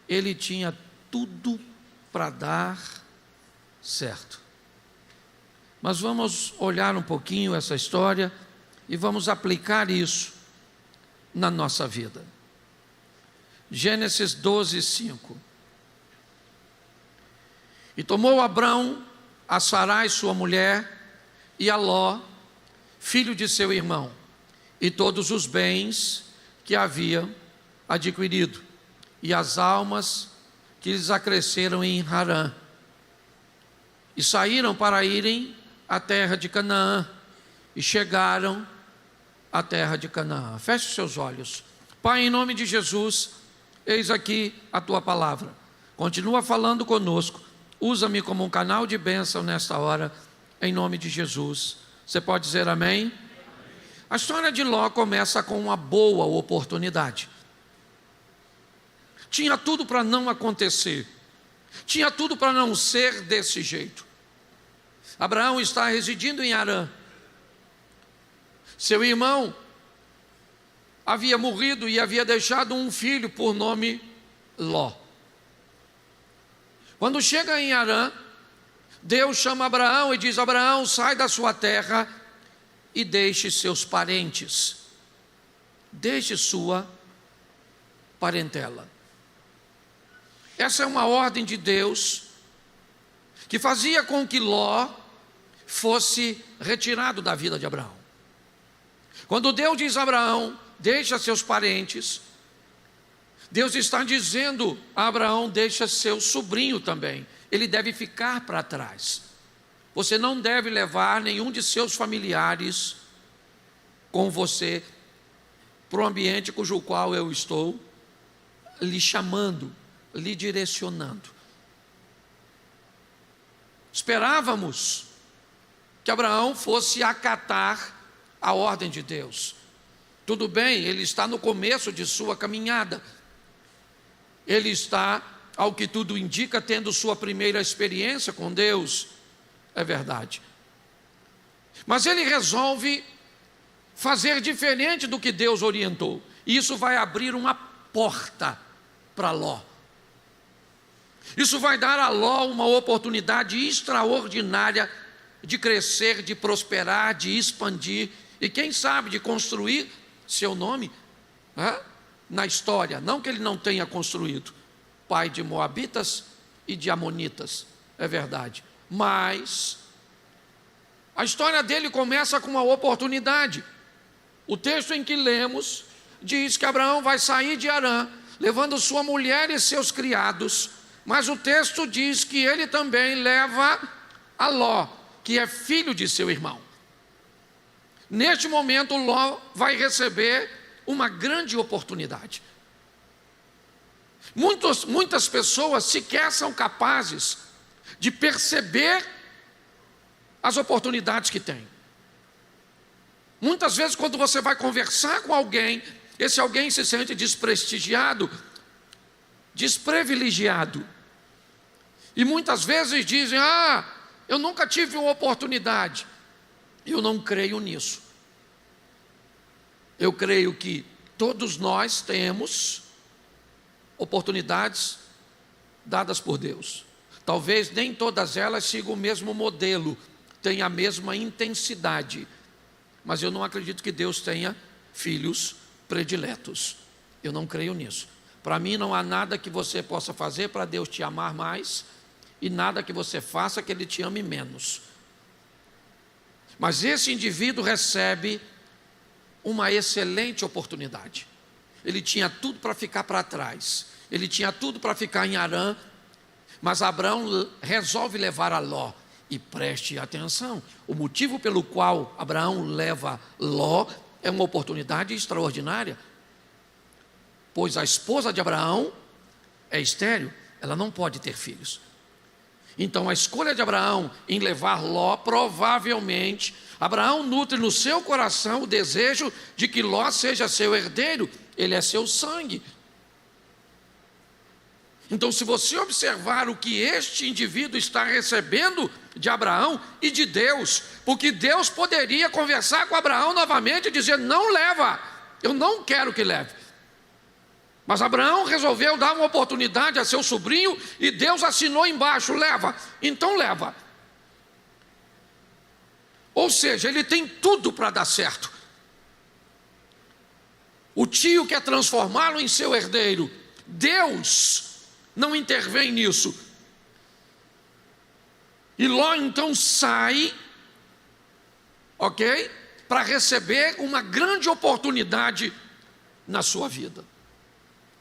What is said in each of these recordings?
ele tinha tudo para dar certo. Mas vamos olhar um pouquinho essa história e vamos aplicar isso na nossa vida. Gênesis 12, 5. E tomou Abrão a Sarai sua mulher e a Ló, filho de seu irmão, e todos os bens que havia adquirido, e as almas que lhes acresceram em Harã. E saíram para irem à terra de Canaã, e chegaram à terra de Canaã. Feche os seus olhos. Pai, em nome de Jesus, eis aqui a tua palavra. Continua falando conosco. Usa-me como um canal de bênção nesta hora, em nome de Jesus. Você pode dizer amém? A história de Ló começa com uma boa oportunidade. Tinha tudo para não acontecer. Tinha tudo para não ser desse jeito. Abraão está residindo em Harã. Seu irmão havia morrido e havia deixado um filho por nome Ló. Quando chega em Harã, Deus chama Abraão e diz: Abraão, sai da sua terra e deixe seus parentes. Deixe sua parentela. Essa é uma ordem de Deus que fazia com que Ló fosse retirado da vida de Abraão. Quando Deus diz a Abraão: deixa seus parentes, Deus está dizendo a Abraão: deixa seu sobrinho também, ele deve ficar para trás. Você não deve levar nenhum de seus familiares com você para o ambiente cujo qual eu estou lhe chamando, lhe direcionando. Esperávamos que Abraão fosse acatar a ordem de Deus. Tudo bem, ele está no começo de sua caminhada. Ele está, ao que tudo indica, tendo sua primeira experiência com Deus. É verdade. Mas ele resolve fazer diferente do que Deus orientou. E isso vai abrir uma porta para Ló. Isso vai dar a Ló uma oportunidade extraordinária de crescer, de prosperar, de expandir e quem sabe de construir seu nome na história. Não que ele não tenha construído, pai de Moabitas e de Amonitas, é verdade, mas a história dele começa com uma oportunidade. O texto em que lemos diz que Abraão vai sair de Harã, levando sua mulher e seus criados, mas o texto diz que ele também leva a Ló, que é filho de seu irmão. Neste momento, Ló vai receber uma grande oportunidade. Muitas pessoas sequer são capazes de perceber as oportunidades que têm. Muitas vezes, quando você vai conversar com alguém, esse alguém se sente desprestigiado, desprivilegiado. E muitas vezes dizem: eu nunca tive uma oportunidade. Eu não creio nisso. Eu creio que todos nós temos oportunidades dadas por Deus. Talvez nem todas elas sigam o mesmo modelo, tenham a mesma intensidade. Mas eu não acredito que Deus tenha filhos prediletos. Eu não creio nisso. Para mim não há nada que você possa fazer para Deus te amar mais e nada que você faça que Ele te ame menos. Mas esse indivíduo recebe uma excelente oportunidade. Ele tinha tudo para ficar para trás. Ele tinha tudo para ficar em Harã. Mas Abraão resolve levar a Ló. E preste atenção, o motivo pelo qual Abraão leva Ló é uma oportunidade extraordinária. Pois a esposa de Abraão é estéril, ela não pode ter filhos. Então a escolha de Abraão em levar Ló, provavelmente, Abraão nutre no seu coração o desejo de que Ló seja seu herdeiro, ele é seu sangue. Então, se você observar o que este indivíduo está recebendo de Abraão e de Deus, porque Deus poderia conversar com Abraão novamente e dizer: não leva, eu não quero que leve. Mas Abraão resolveu dar uma oportunidade a seu sobrinho e Deus assinou embaixo: leva. Então leva. Ou seja, ele tem tudo para dar certo. O tio quer transformá-lo em seu herdeiro. Deus não intervém nisso. E Ló então sai, ok? Para receber uma grande oportunidade na sua vida.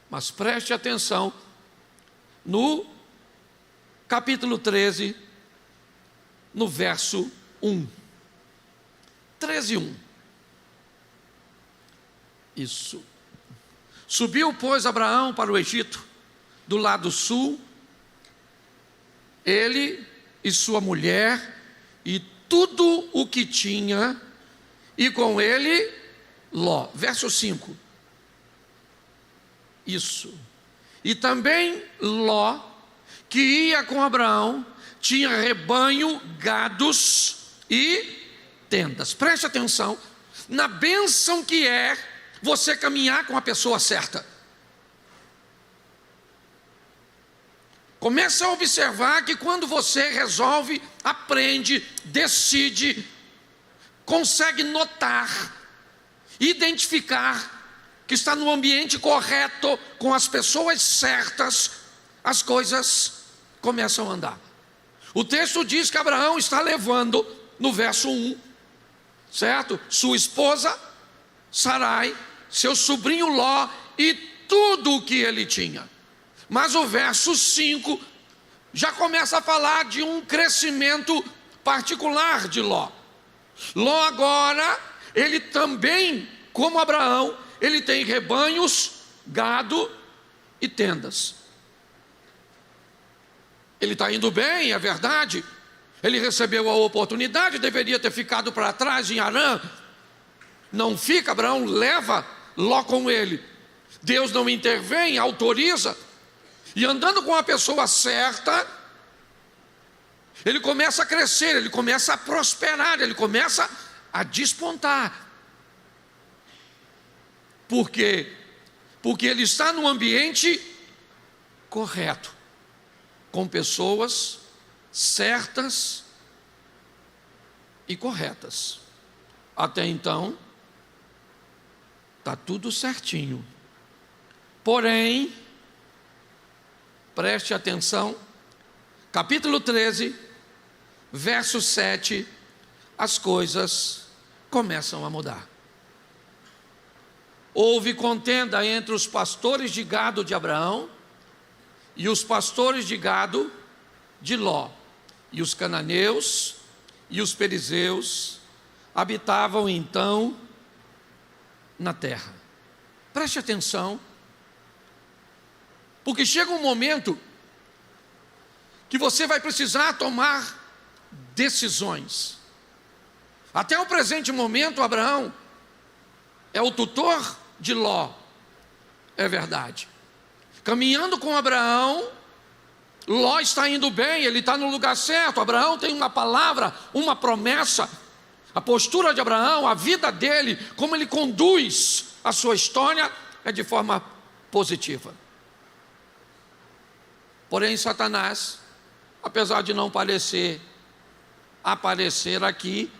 Mas preste atenção no capítulo 13, no verso 1. 13:1. Isso. Subiu, pois, Abraão para o Egito, do lado sul, ele e sua mulher, e tudo o que tinha, e com ele Ló. Verso 5. Isso. E também Ló, que ia com Abraão, tinha rebanho, gados e tendas. Preste atenção na bênção que é você caminhar com a pessoa certa. Comece a observar que quando você resolve, aprende, decide, consegue notar, identificar que está no ambiente correto, com as pessoas certas, as coisas começam a andar. O texto diz que Abraão está levando, no verso 1, certo? Sua esposa, Sarai, seu sobrinho Ló e tudo o que ele tinha. Mas o verso 5 já começa a falar de um crescimento particular de Ló. Ló agora, ele também, como Abraão, ele tem rebanhos, gado e tendas. Ele está indo bem, é verdade. Ele recebeu a oportunidade, deveria ter ficado para trás em Harã. Não fica, Abraão leva Ló com ele. Deus não intervém, autoriza. E andando com a pessoa certa, ele começa a crescer, ele começa a prosperar, ele começa a despontar. Por quê? Porque ele está no ambiente correto, com pessoas certas e corretas. Até então, está tudo certinho. Porém, preste atenção, capítulo 13, verso 7, as coisas começam a mudar. Houve contenda entre os pastores de gado de Abraão e os pastores de gado de Ló. E os cananeus e os perizeus habitavam então na terra. Preste atenção, porque chega um momento que você vai precisar tomar decisões. Até o presente momento, Abraão é o tutor de Ló, é verdade. Caminhando com Abraão, Ló está indo bem, ele está no lugar certo. Abraão tem uma palavra, uma promessa. A postura de Abraão, a vida dele, como ele conduz a sua história, é de forma positiva. Porém, Satanás, apesar de não aparecer aqui,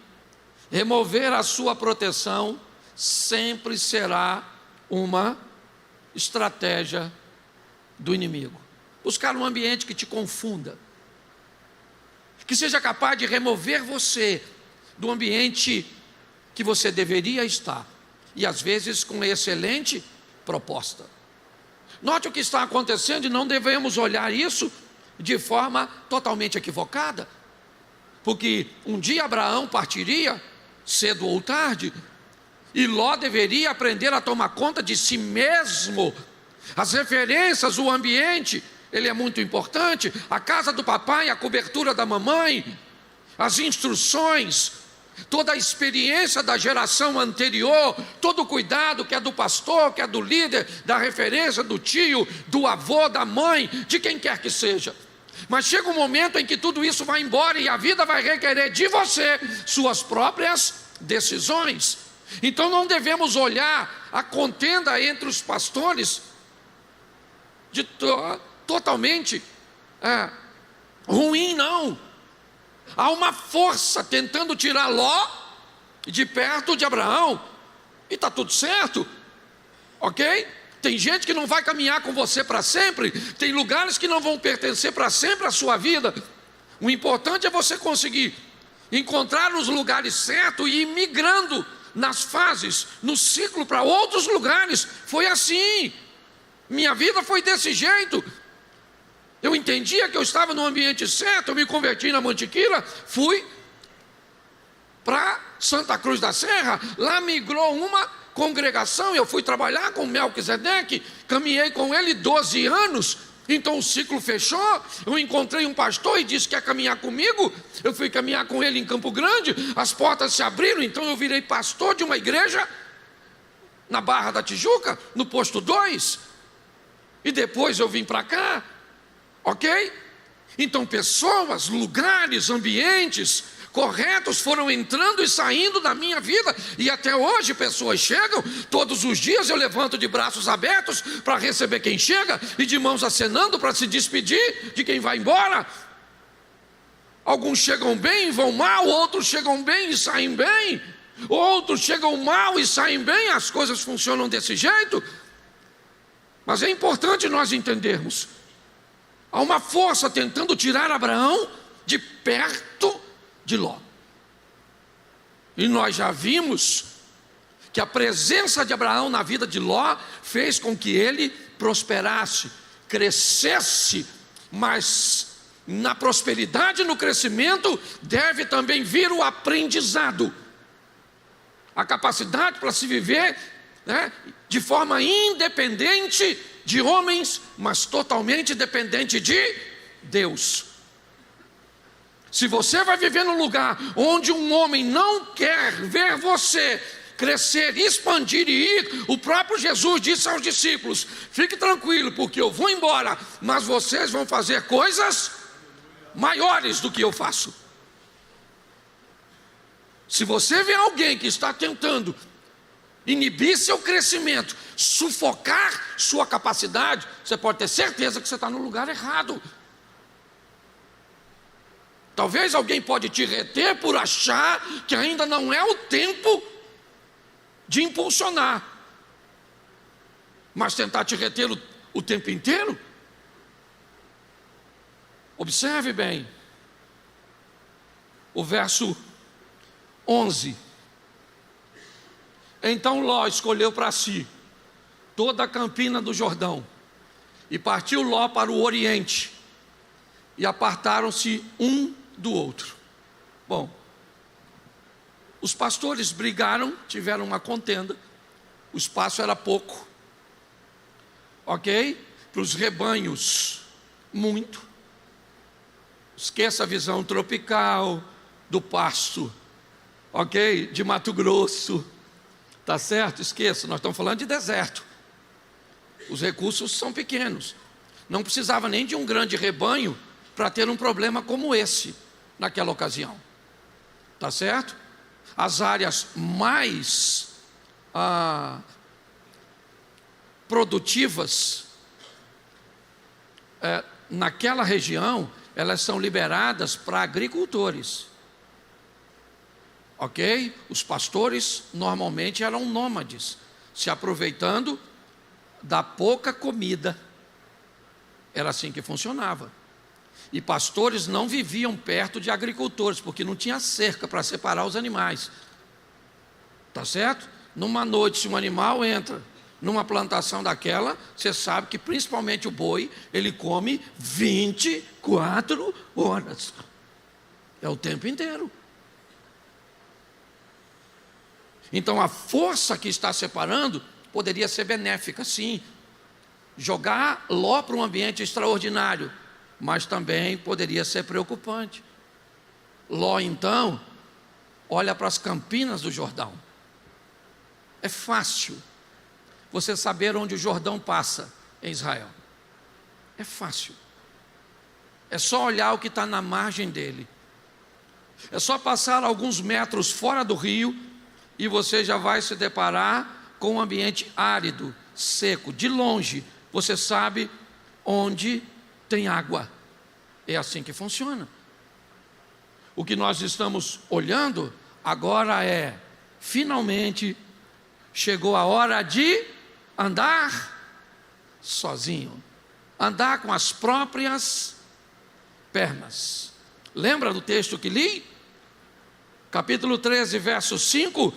remover a sua proteção sempre será uma estratégia do inimigo. Buscar um ambiente que te confunda, que seja capaz de remover você do ambiente que você deveria estar, e às vezes com excelente proposta. Note o que está acontecendo e não devemos olhar isso de forma totalmente equivocada, porque um dia Abraão partiria, cedo ou tarde, e Ló deveria aprender a tomar conta de si mesmo. As referências, o ambiente, ele é muito importante. A casa do papai, a cobertura da mamãe, as instruções, toda a experiência da geração anterior, todo o cuidado que é do pastor, que é do líder, da referência, do tio, do avô, da mãe, de quem quer que seja. Mas chega um momento em que tudo isso vai embora e a vida vai requerer de você suas próprias decisões. Então não devemos olhar a contenda entre os pastores totalmente ruim, não. Há uma força tentando tirar Ló de perto de Abraão, e está tudo certo, ok? Tem gente que não vai caminhar com você para sempre, tem lugares que não vão pertencer para sempre à sua vida. O importante é você conseguir encontrar os lugares certos e ir migrando nas fases, no ciclo para outros lugares. Foi assim, minha vida foi desse jeito. Eu entendia que eu estava no ambiente certo, eu me converti na Mantiqueira, fui para Santa Cruz da Serra, lá migrou uma congregação, eu fui trabalhar com Melquisedeque, caminhei com ele 12 anos, então o ciclo fechou, eu encontrei um pastor e disse que ia caminhar comigo, eu fui caminhar com ele em Campo Grande, as portas se abriram, então eu virei pastor de uma igreja, na Barra da Tijuca, no posto 2, e depois eu vim para cá, ok? Então pessoas, lugares, ambientes corretos foram entrando e saindo da minha vida, e até hoje pessoas chegam, todos os dias eu levanto de braços abertos para receber quem chega, e de mãos acenando para se despedir de quem vai embora. Alguns chegam bem e vão mal, outros chegam bem e saem bem, outros chegam mal e saem bem, as coisas funcionam desse jeito. Mas é importante nós entendermos, há uma força tentando tirar Abraão de perto de Ló. E nós já vimos que a presença de Abraão na vida de Ló fez com que ele prosperasse, crescesse, mas na prosperidade e no crescimento deve também vir o aprendizado, a capacidade para se viver, de forma independente de homens, mas totalmente dependente de Deus. Se você vai viver num lugar onde um homem não quer ver você crescer, expandir e ir, o próprio Jesus disse aos discípulos: fique tranquilo, porque eu vou embora, mas vocês vão fazer coisas maiores do que eu faço. Se você vê alguém que está tentando inibir seu crescimento, sufocar sua capacidade, você pode ter certeza que você está no lugar errado. Talvez alguém pode te reter por achar que ainda não é o tempo de impulsionar, mas tentar te reter o tempo inteiro. Observe bem o verso 11. Então Ló escolheu para si toda a campina do Jordão, e partiu Ló para o oriente, e apartaram-se um do outro. Bom, os pastores brigaram, tiveram uma contenda, o espaço era pouco, ok? Para os rebanhos, muito. Esqueça a visão tropical do pasto, ok? De Mato Grosso, tá certo? Esqueça, nós estamos falando de deserto. Os recursos são pequenos, não precisava nem de um grande rebanho para ter um problema como esse naquela ocasião, tá certo? As áreas mais produtivas naquela região, elas são liberadas para agricultores, ok? Os pastores normalmente eram nômades, se aproveitando da pouca comida, era assim que funcionava. E pastores não viviam perto de agricultores, porque não tinha cerca para separar os animais, tá certo? Numa noite, se um animal entra numa plantação daquela, você sabe que principalmente o boi, ele come 24 horas, é o tempo inteiro. Então a força que está separando poderia ser benéfica, sim, jogar Ló para um ambiente extraordinário, mas também poderia ser preocupante. Ló então olha para as campinas do Jordão. É fácil você saber onde o Jordão passa em Israel, é fácil, é só olhar o que está na margem dele, é só passar alguns metros fora do rio e você já vai se deparar com um ambiente árido, seco. De longe você sabe onde tem água. É assim que funciona. O que nós estamos olhando agora é, finalmente, chegou a hora de andar sozinho. Andar com as próprias pernas. Lembra do texto que li? Capítulo 13, verso 5.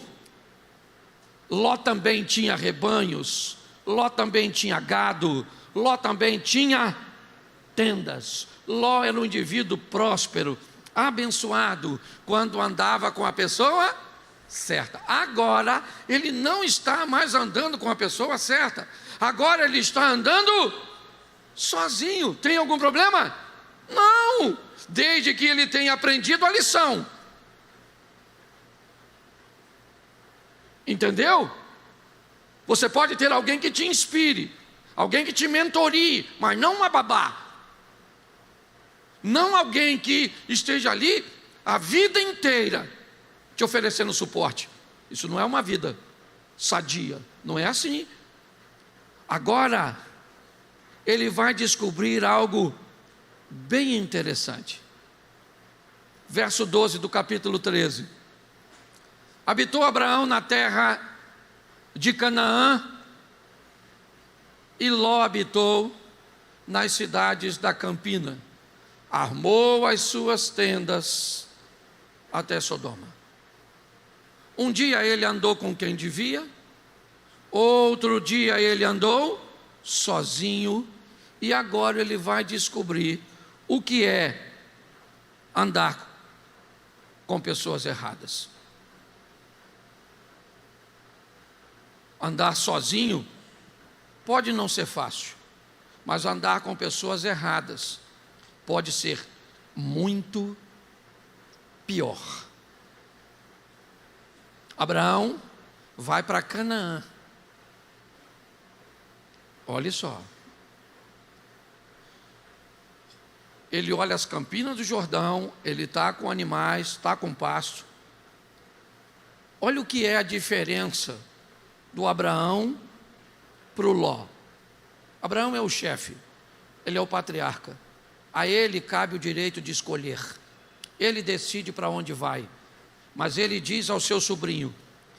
Ló também tinha rebanhos, Ló também tinha gado, Ló também tinha tendas. Ló era um indivíduo próspero, abençoado, quando andava com a pessoa certa. Agora, ele não está mais andando com a pessoa certa. Agora ele está andando sozinho. Tem algum problema? Não, desde que ele tenha aprendido a lição. Entendeu? Você pode ter alguém que te inspire, alguém que te mentorie, mas não uma babá. Não alguém que esteja ali a vida inteira te oferecendo suporte. Isso não é uma vida sadia, não é assim. Agora, ele vai descobrir algo bem interessante. Verso 12 do capítulo 13. Habitou Abraão na terra de Canaã, e Ló habitou nas cidades da campina. Armou as suas tendas até Sodoma. Um dia ele andou com quem devia, outro dia ele andou sozinho, e agora ele vai descobrir o que é andar com pessoas erradas. Andar sozinho pode não ser fácil, mas andar com pessoas erradas pode ser muito pior. Abraão vai para Canaã. Olha só. Ele olha as campinas do Jordão, ele está com animais, está com pasto. Olha o que é a diferença do Abraão para o Ló. Abraão é o chefe, ele é o patriarca. A ele cabe o direito de escolher. Ele decide para onde vai. Mas ele diz ao seu sobrinho: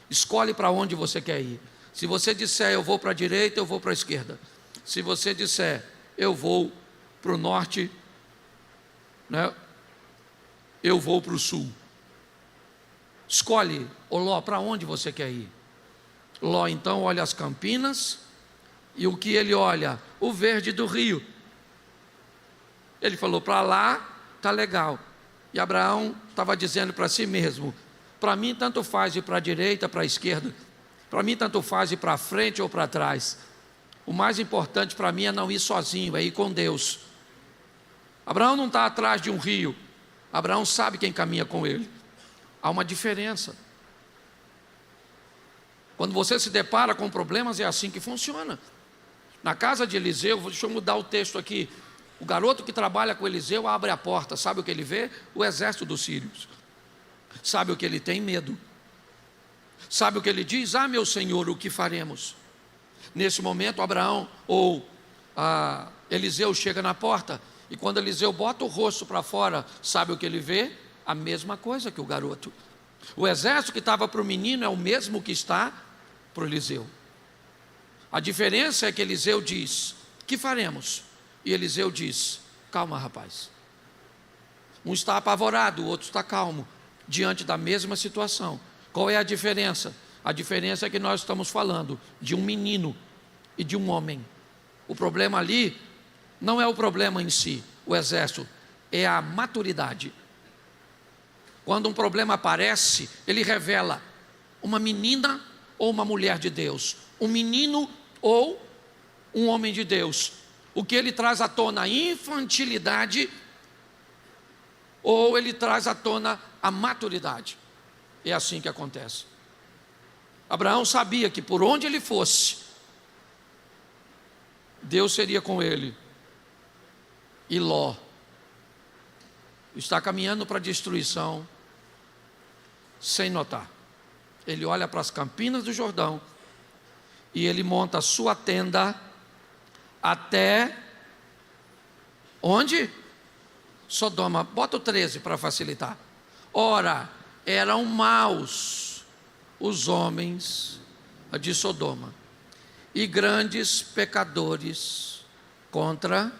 escolhe para onde você quer ir. Se você disser eu vou para a direita, eu vou para a esquerda. Se você disser eu vou para o norte, né, eu vou para o sul. Escolhe, ô Ló, para onde você quer ir. Ló então olha as campinas, e o que ele olha? O verde do rio. Ele falou: para lá está legal. E Abraão estava dizendo para si mesmo: para mim tanto faz ir para a direita, para a esquerda. Para mim tanto faz ir para frente ou para trás. O mais importante para mim é não ir sozinho, é ir com Deus. Abraão não está atrás de um rio. Abraão sabe quem caminha com ele. Há uma diferença. Quando você se depara com problemas, é assim que funciona. Na casa de Eliseu, deixa eu mudar o texto aqui. O garoto que trabalha com Eliseu abre a porta. Sabe o que ele vê? O exército dos sírios. Sabe o que ele tem? Medo. Sabe o que ele diz? Ah, meu senhor, o que faremos? Nesse momento, Eliseu chega na porta. E quando Eliseu bota o rosto para fora, sabe o que ele vê? A mesma coisa que o garoto. O exército que estava para o menino é o mesmo que está para o Eliseu. A diferença é que Eliseu diz: que faremos? E Eliseu diz: calma, rapaz. Um está apavorado, o outro está calmo, diante da mesma situação. Qual é a diferença? A diferença é que nós estamos falando de um menino e de um homem. O problema ali não é o problema em si, o exército, é a maturidade. Quando um problema aparece, ele revela uma menina ou uma mulher de Deus, um menino ou um homem de Deus. O que ele traz à tona? A infantilidade, ou ele traz à tona a maturidade. É assim que acontece. Abraão sabia que por onde ele fosse, Deus seria com ele. E Ló está caminhando para a destruição sem notar. Ele olha para as campinas do Jordão e ele monta a sua tenda até Onde? Sodoma. Bota o 13 para facilitar. Ora, eram maus os homens de Sodoma e grandes pecadores contra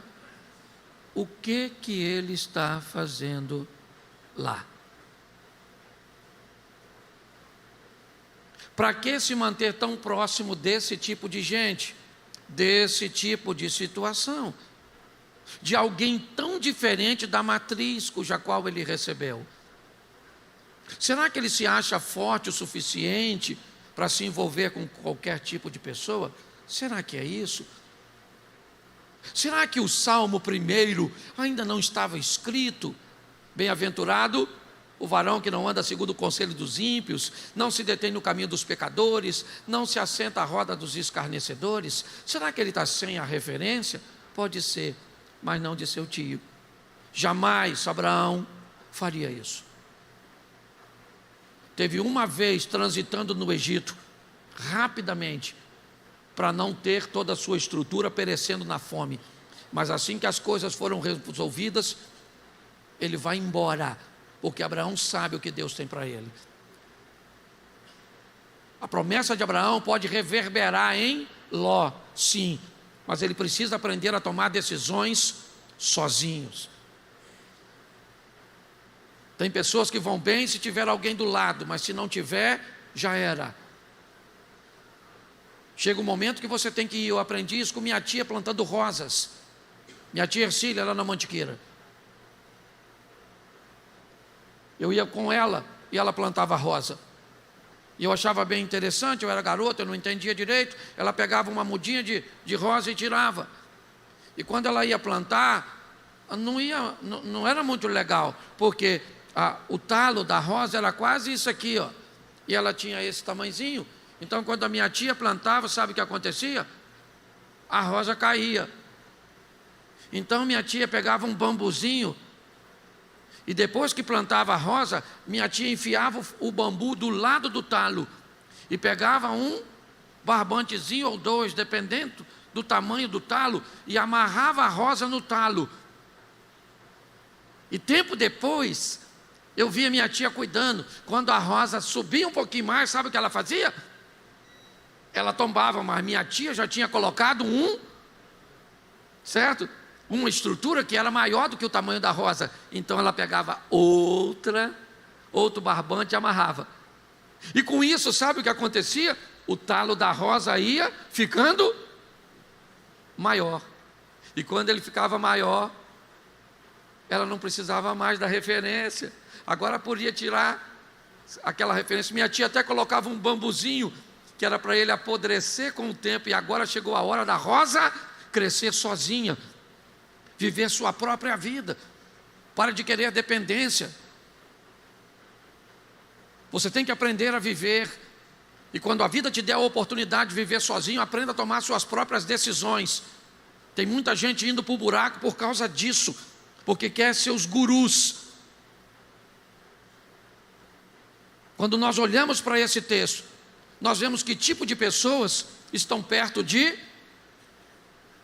o que ele está fazendo lá. Para que se manter tão próximo desse tipo de gente, desse tipo de situação, de alguém tão diferente da matriz cuja qual ele recebeu? Será que ele se acha forte o suficiente para se envolver com qualquer tipo de pessoa? Será que é isso? Será que o Salmo 1 ainda não estava escrito? Bem-aventurado o varão que não anda segundo o conselho dos ímpios, não se detém no caminho dos pecadores, não se assenta à roda dos escarnecedores. Será que ele está sem a referência? Pode ser, mas não de seu tio. Jamais Abraão faria isso. Teve uma vez transitando no Egito, rapidamente, para não ter toda a sua estrutura perecendo na fome. Mas assim que as coisas foram resolvidas, ele vai embora, porque Abraão sabe o que Deus tem para ele. A promessa de Abraão pode reverberar em Ló, sim, mas ele precisa aprender a tomar decisões sozinhos. Tem pessoas que vão bem se tiver alguém do lado, mas se não tiver, já era. Chega um momento que você tem que ir. Eu aprendi isso com minha tia plantando rosas. Minha tia Ercília, lá na Mantiqueira. Eu ia com ela e ela plantava rosa. E eu achava bem interessante, eu era garoto, eu não entendia direito. Ela pegava uma mudinha de rosa e tirava. E quando ela ia plantar, não era muito legal, porque o talo da rosa era quase isso aqui, ó. E ela tinha esse tamanhozinho. Então, quando a minha tia plantava, sabe o que acontecia? A rosa caía. Então, minha tia pegava um bambuzinho e depois que plantava a rosa, minha tia enfiava o bambu do lado do talo e pegava um barbantezinho ou dois, dependendo do tamanho do talo, e amarrava a rosa no talo. E tempo depois, eu via minha tia cuidando. Quando a rosa subia um pouquinho mais, sabe o que ela fazia? Ela tombava, mas minha tia já tinha colocado certo? Uma estrutura que era maior do que o tamanho da rosa. Então ela pegava outro barbante e amarrava. E com isso, sabe o que acontecia? O talo da rosa ia ficando maior. E quando ele ficava maior, ela não precisava mais da referência. Agora podia tirar aquela referência. Minha tia até colocava um bambuzinho, que era para ele apodrecer com o tempo. E agora chegou a hora da rosa crescer sozinha, viver sua própria vida. Para de querer dependência. Você tem que aprender a viver. E quando a vida te der a oportunidade de viver sozinho, aprenda a tomar suas próprias decisões. Tem muita gente indo para o buraco por causa disso, porque quer seus gurus. Quando nós olhamos para esse texto, nós vemos que tipo de pessoas estão perto de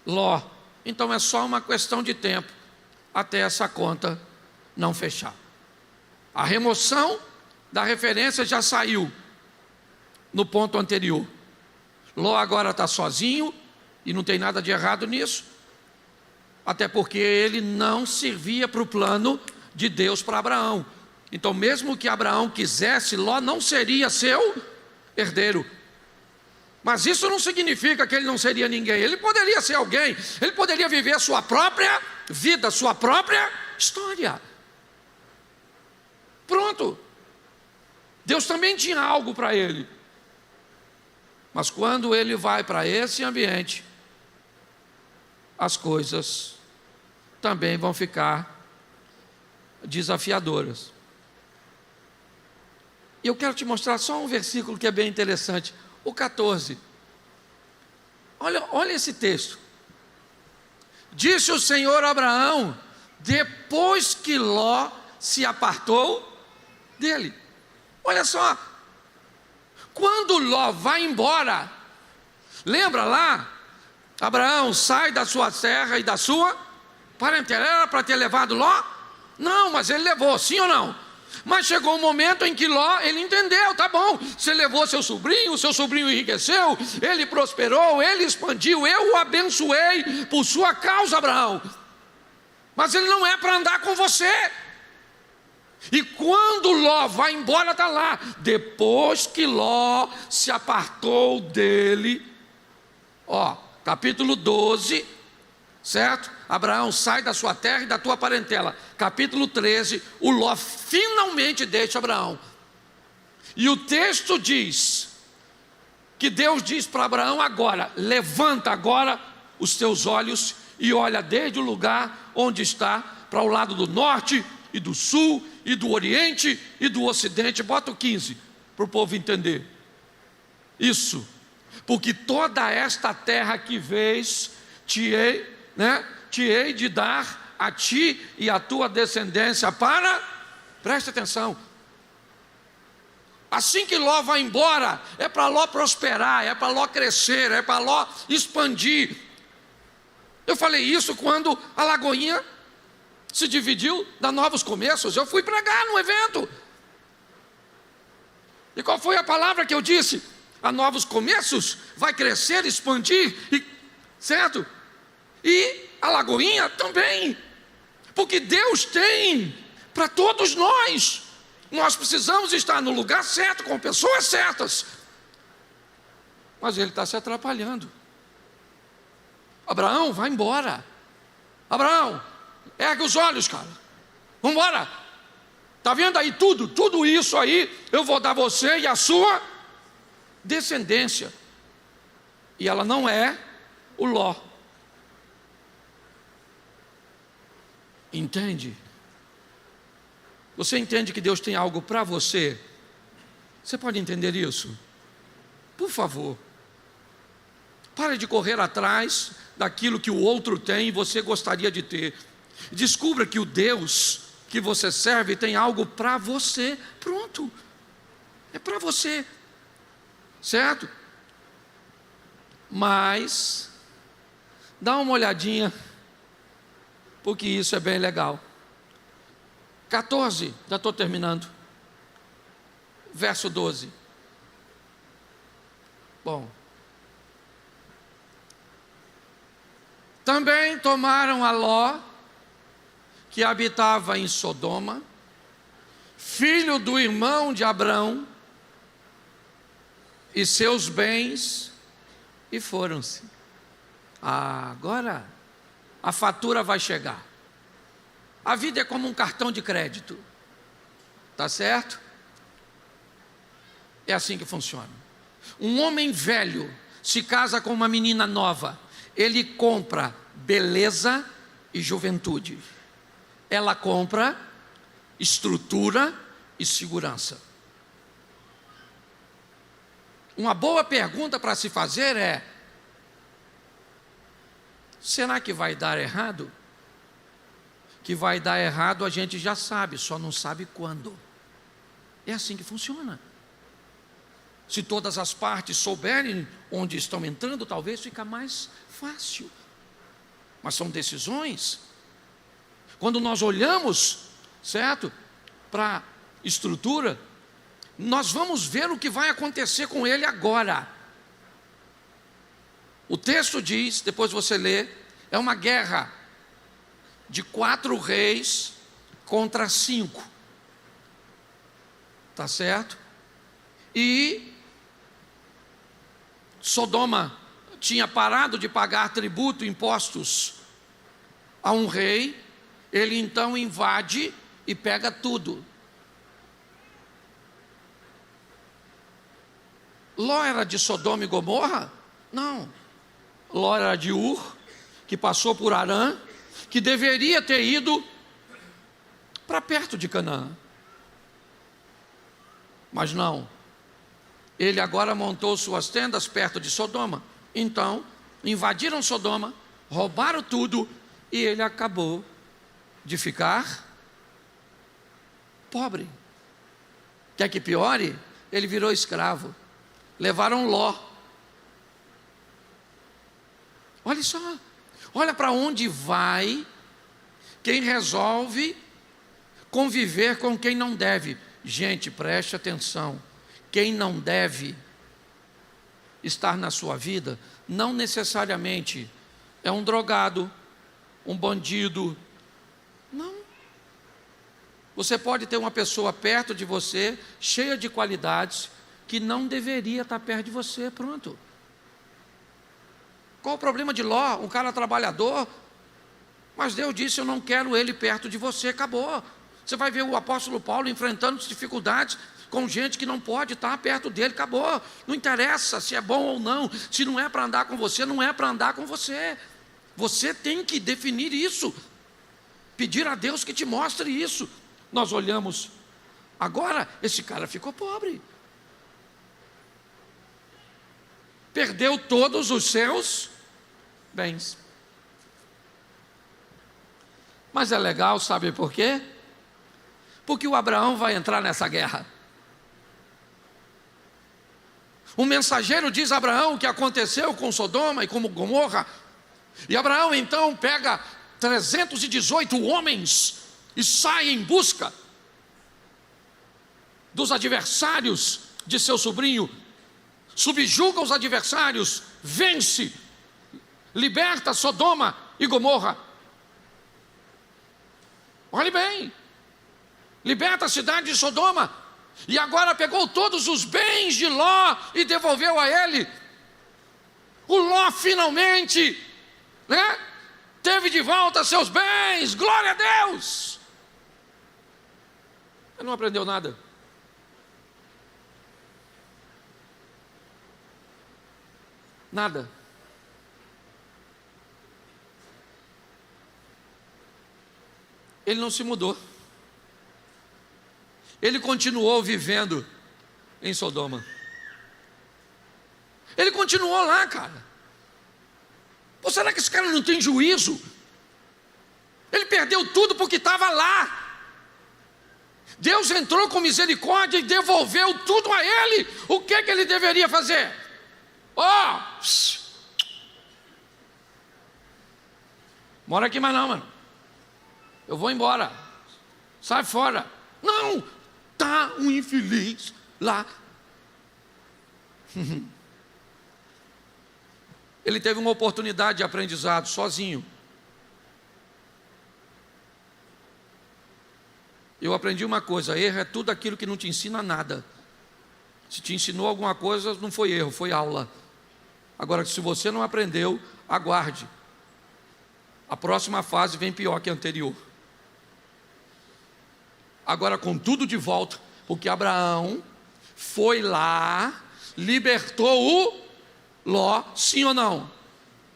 Ló. Então é só uma questão de tempo até essa conta não fechar. A remoção da referência já saiu no ponto anterior. Ló agora está sozinho e não tem nada de errado nisso, até porque ele não servia para o plano de Deus para Abraão. Então, mesmo que Abraão quisesse, Ló não seria seu herdeiro. Mas isso não significa que ele não seria ninguém. Ele poderia ser alguém, ele poderia viver a sua própria vida, a sua própria história. Pronto. Deus também tinha algo para ele. Mas quando ele vai para esse ambiente, as coisas também vão ficar desafiadoras. E eu quero te mostrar só um versículo que é bem interessante. O 14. Olha esse texto. Disse o Senhor a Abraão, depois que Ló se apartou dele. Olha só. Quando Ló vai embora, lembra lá? Abraão sai da sua terra e da sua parentela era para ter levado Ló? Não, mas ele levou, sim ou não? Mas chegou um momento em que Ló, ele entendeu, tá bom, você levou seu sobrinho enriqueceu, ele prosperou, ele expandiu, eu o abençoei por sua causa, Abraão. Mas ele não é para andar com você. E quando Ló vai embora, está lá. Depois que Ló se apartou dele, capítulo 12, certo? Abraão, sai da sua terra e da tua parentela. Capítulo 13, o Ló finalmente deixa Abraão. E o texto diz que Deus diz para Abraão agora: levanta agora os teus olhos e olha desde o lugar onde está, para o lado do norte e do sul e do oriente e do ocidente. Bota o 15 para o povo entender. Isso, porque toda esta terra que vês, te hei de dar a ti e a tua descendência para, preste atenção, assim que Ló vai embora, é para Ló prosperar, é para Ló crescer, é para Ló expandir. Eu falei isso quando a Lagoinha se dividiu da Novos Começos. Eu fui pregar num evento. E qual foi a palavra que eu disse? A Novos Começos vai crescer, expandir, certo? E a Lagoinha também. Porque Deus tem para todos nós. Nós precisamos estar no lugar certo, com pessoas certas. Mas ele está se atrapalhando. Abraão, vai embora. Abraão, ergue os olhos, cara. Vamos embora. Está vendo aí tudo isso aí, eu vou dar você e a sua descendência. E ela não é o Ló. Entende? Você entende que Deus tem algo para você? Você pode entender isso? Por favor. Pare de correr atrás daquilo que o outro tem e você gostaria de ter. Descubra que o Deus que você serve tem algo para você. Pronto. É para você. Certo? Mas dá uma olhadinha, porque isso é bem legal. 14, já estou terminando. Verso 12. Bom. Também tomaram a Ló, que habitava em Sodoma, filho do irmão de Abrão, e seus bens, e foram-se. Agora a fatura vai chegar. A vida é como um cartão de crédito, tá certo? É assim que funciona. Um homem velho se casa com uma menina nova, ele compra beleza e juventude, ela compra estrutura e segurança. Uma boa pergunta para se fazer é: será que vai dar errado? Que vai dar errado a gente já sabe, só não sabe quando. É assim que funciona. Se todas as partes souberem onde estão entrando, talvez fica mais fácil. Mas são decisões. Quando nós olhamos, certo, para a estrutura, nós vamos ver o que vai acontecer com ele agora. O texto diz, depois você lê, é uma guerra de 4 reis contra 5. Tá certo? E Sodoma tinha parado de pagar tributo, impostos a um rei. Ele então invade e pega tudo. Ló era de Sodoma e Gomorra? Não. Ló era de Ur, que passou por Harã, que deveria ter ido para perto de Canaã. Mas não. Ele agora montou suas tendas perto de Sodoma. Então, invadiram Sodoma, roubaram tudo e ele acabou de ficar pobre. Quer que piore? Ele virou escravo. Levaram Ló. Olha só, olha para onde vai quem resolve conviver com quem não deve. Gente, preste atenção, quem não deve estar na sua vida, não necessariamente é um drogado, um bandido, não. Você pode ter uma pessoa perto de você, cheia de qualidades, que não deveria estar perto de você, pronto. Qual o problema de Ló? Um cara trabalhador, mas Deus disse, eu não quero ele perto de você, acabou. Você vai ver o apóstolo Paulo enfrentando dificuldades com gente que não pode estar perto dele, acabou. Não interessa se é bom ou não, se não é para andar com você, não é para andar com você. Você tem que definir isso, pedir a Deus que te mostre isso. Nós olhamos, agora esse cara ficou pobre, perdeu todos os seus bens. Mas é legal, sabe por quê? Porque o Abraão vai entrar nessa guerra. O mensageiro diz a Abraão o que aconteceu com Sodoma e com Gomorra. E Abraão então pega 318 homens e sai em busca dos adversários de seu sobrinho, subjuga os adversários, vence, liberta Sodoma e Gomorra. Olhe bem, liberta a cidade de Sodoma, e agora pegou todos os bens de Ló e devolveu a ele. O Ló finalmente, teve de volta seus bens, glória a Deus. Ele não aprendeu nada. Nada. Ele não se mudou. Ele continuou vivendo em Sodoma. Ele continuou lá, cara. Pô, será que esse cara não tem juízo? Ele perdeu tudo porque estava lá. Deus entrou com misericórdia e devolveu tudo a ele. O que ele deveria fazer? Mora aqui mais não, mano. Eu vou embora. Sai fora. Não, tá um infeliz lá. Ele teve uma oportunidade de aprendizado sozinho. Eu aprendi uma coisa: erro é tudo aquilo que não te ensina nada. Se te ensinou alguma coisa, não foi erro, foi aula. Agora, se você não aprendeu, aguarde. A próxima fase vem pior que a anterior. Agora, com tudo de volta, porque Abraão foi lá, libertou o Ló, sim ou não?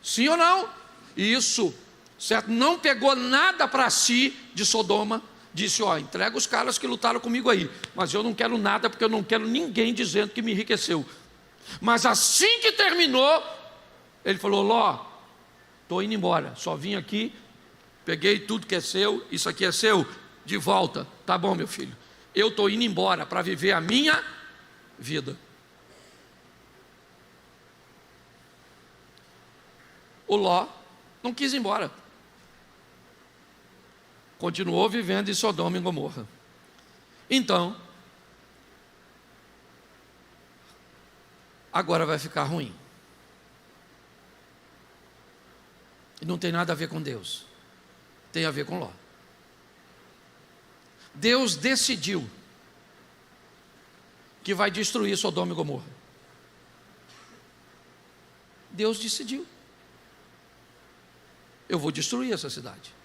Sim ou não? Isso, certo? Não pegou nada para si de Sodoma. Disse, entrega os caras que lutaram comigo aí, mas eu não quero nada, porque eu não quero ninguém dizendo que me enriqueceu. Mas assim que terminou, ele falou, Ló, estou indo embora, só vim aqui, peguei tudo que é seu, isso aqui é seu, de volta. Tá bom, meu filho, eu estou indo embora para viver a minha vida. O Ló não quis ir embora. Continuou vivendo em Sodoma e Gomorra. Então, agora vai ficar ruim. E não tem nada a ver com Deus. Tem a ver com Ló. Deus decidiu que vai destruir Sodoma e Gomorra. Deus decidiu. Eu vou destruir essa cidade.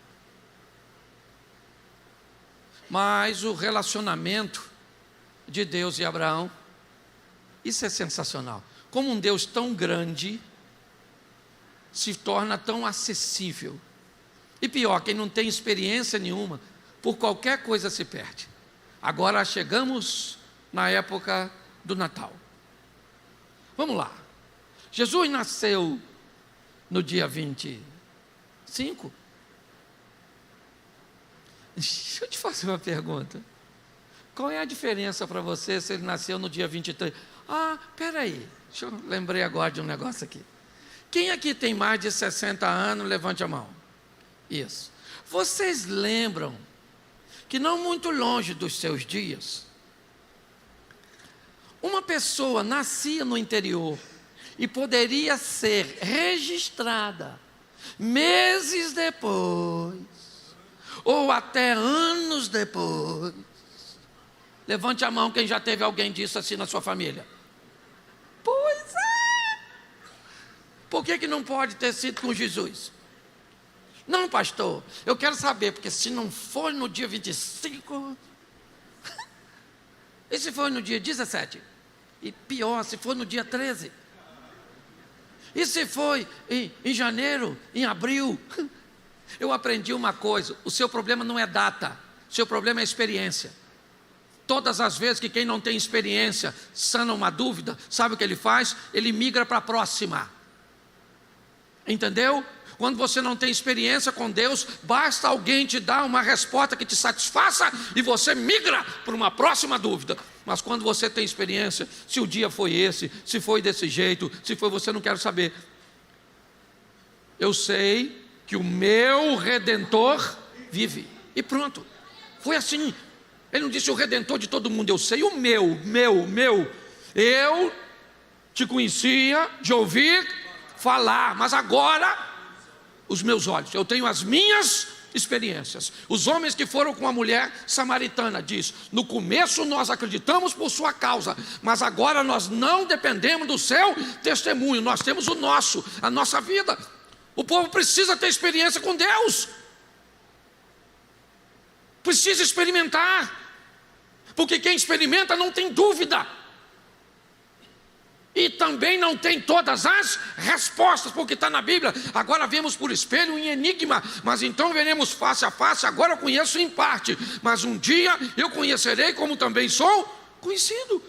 Mas o relacionamento de Deus e Abraão, isso é sensacional. Como um Deus tão grande se torna tão acessível. E pior, quem não tem experiência nenhuma, por qualquer coisa se perde. Agora chegamos na época do Natal. Vamos lá. Jesus nasceu no dia 25. Deixa eu te fazer uma pergunta. Qual é a diferença para você se ele nasceu no dia 23? Peraí, lembrei agora de um negócio aqui. Quem aqui tem mais de 60 anos, levante a mão. Isso. Vocês lembram que não muito longe dos seus dias, uma pessoa nascia no interior e poderia ser registrada meses depois, ou até anos depois. Levante a mão quem já teve alguém disso assim na sua família. Pois é. Por que não pode ter sido com Jesus? Não, pastor, eu quero saber, porque se não for no dia 25, e se for no dia 17? E pior, se for no dia 13? E se foi em janeiro, em abril? Eu aprendi uma coisa: o seu problema não é data, o seu problema é experiência. Todas as vezes que quem não tem experiência sana uma dúvida, sabe o que ele faz? Ele migra para a próxima. Entendeu? Quando você não tem experiência com Deus, basta alguém te dar uma resposta que te satisfaça e você migra para uma próxima dúvida. Mas quando você tem experiência, se o dia foi esse, se foi desse jeito, se foi você, não quero saber. Eu sei que o meu Redentor vive. E pronto. Foi assim. Ele não disse o Redentor de todo mundo. Eu sei o meu. Eu te conhecia de ouvir falar, mas agora os meus olhos, eu tenho as minhas experiências. Os homens que foram com a mulher samaritana, diz: no começo nós acreditamos por sua causa, mas agora nós não dependemos do seu testemunho, nós temos o nosso, a nossa vida. O povo precisa ter experiência com Deus, precisa experimentar, porque quem experimenta não tem dúvida, e também não tem todas as respostas, porque está na Bíblia. Agora vemos por espelho em enigma, mas então veremos face a face. Agora eu conheço em parte, mas um dia eu conhecerei como também sou conhecido.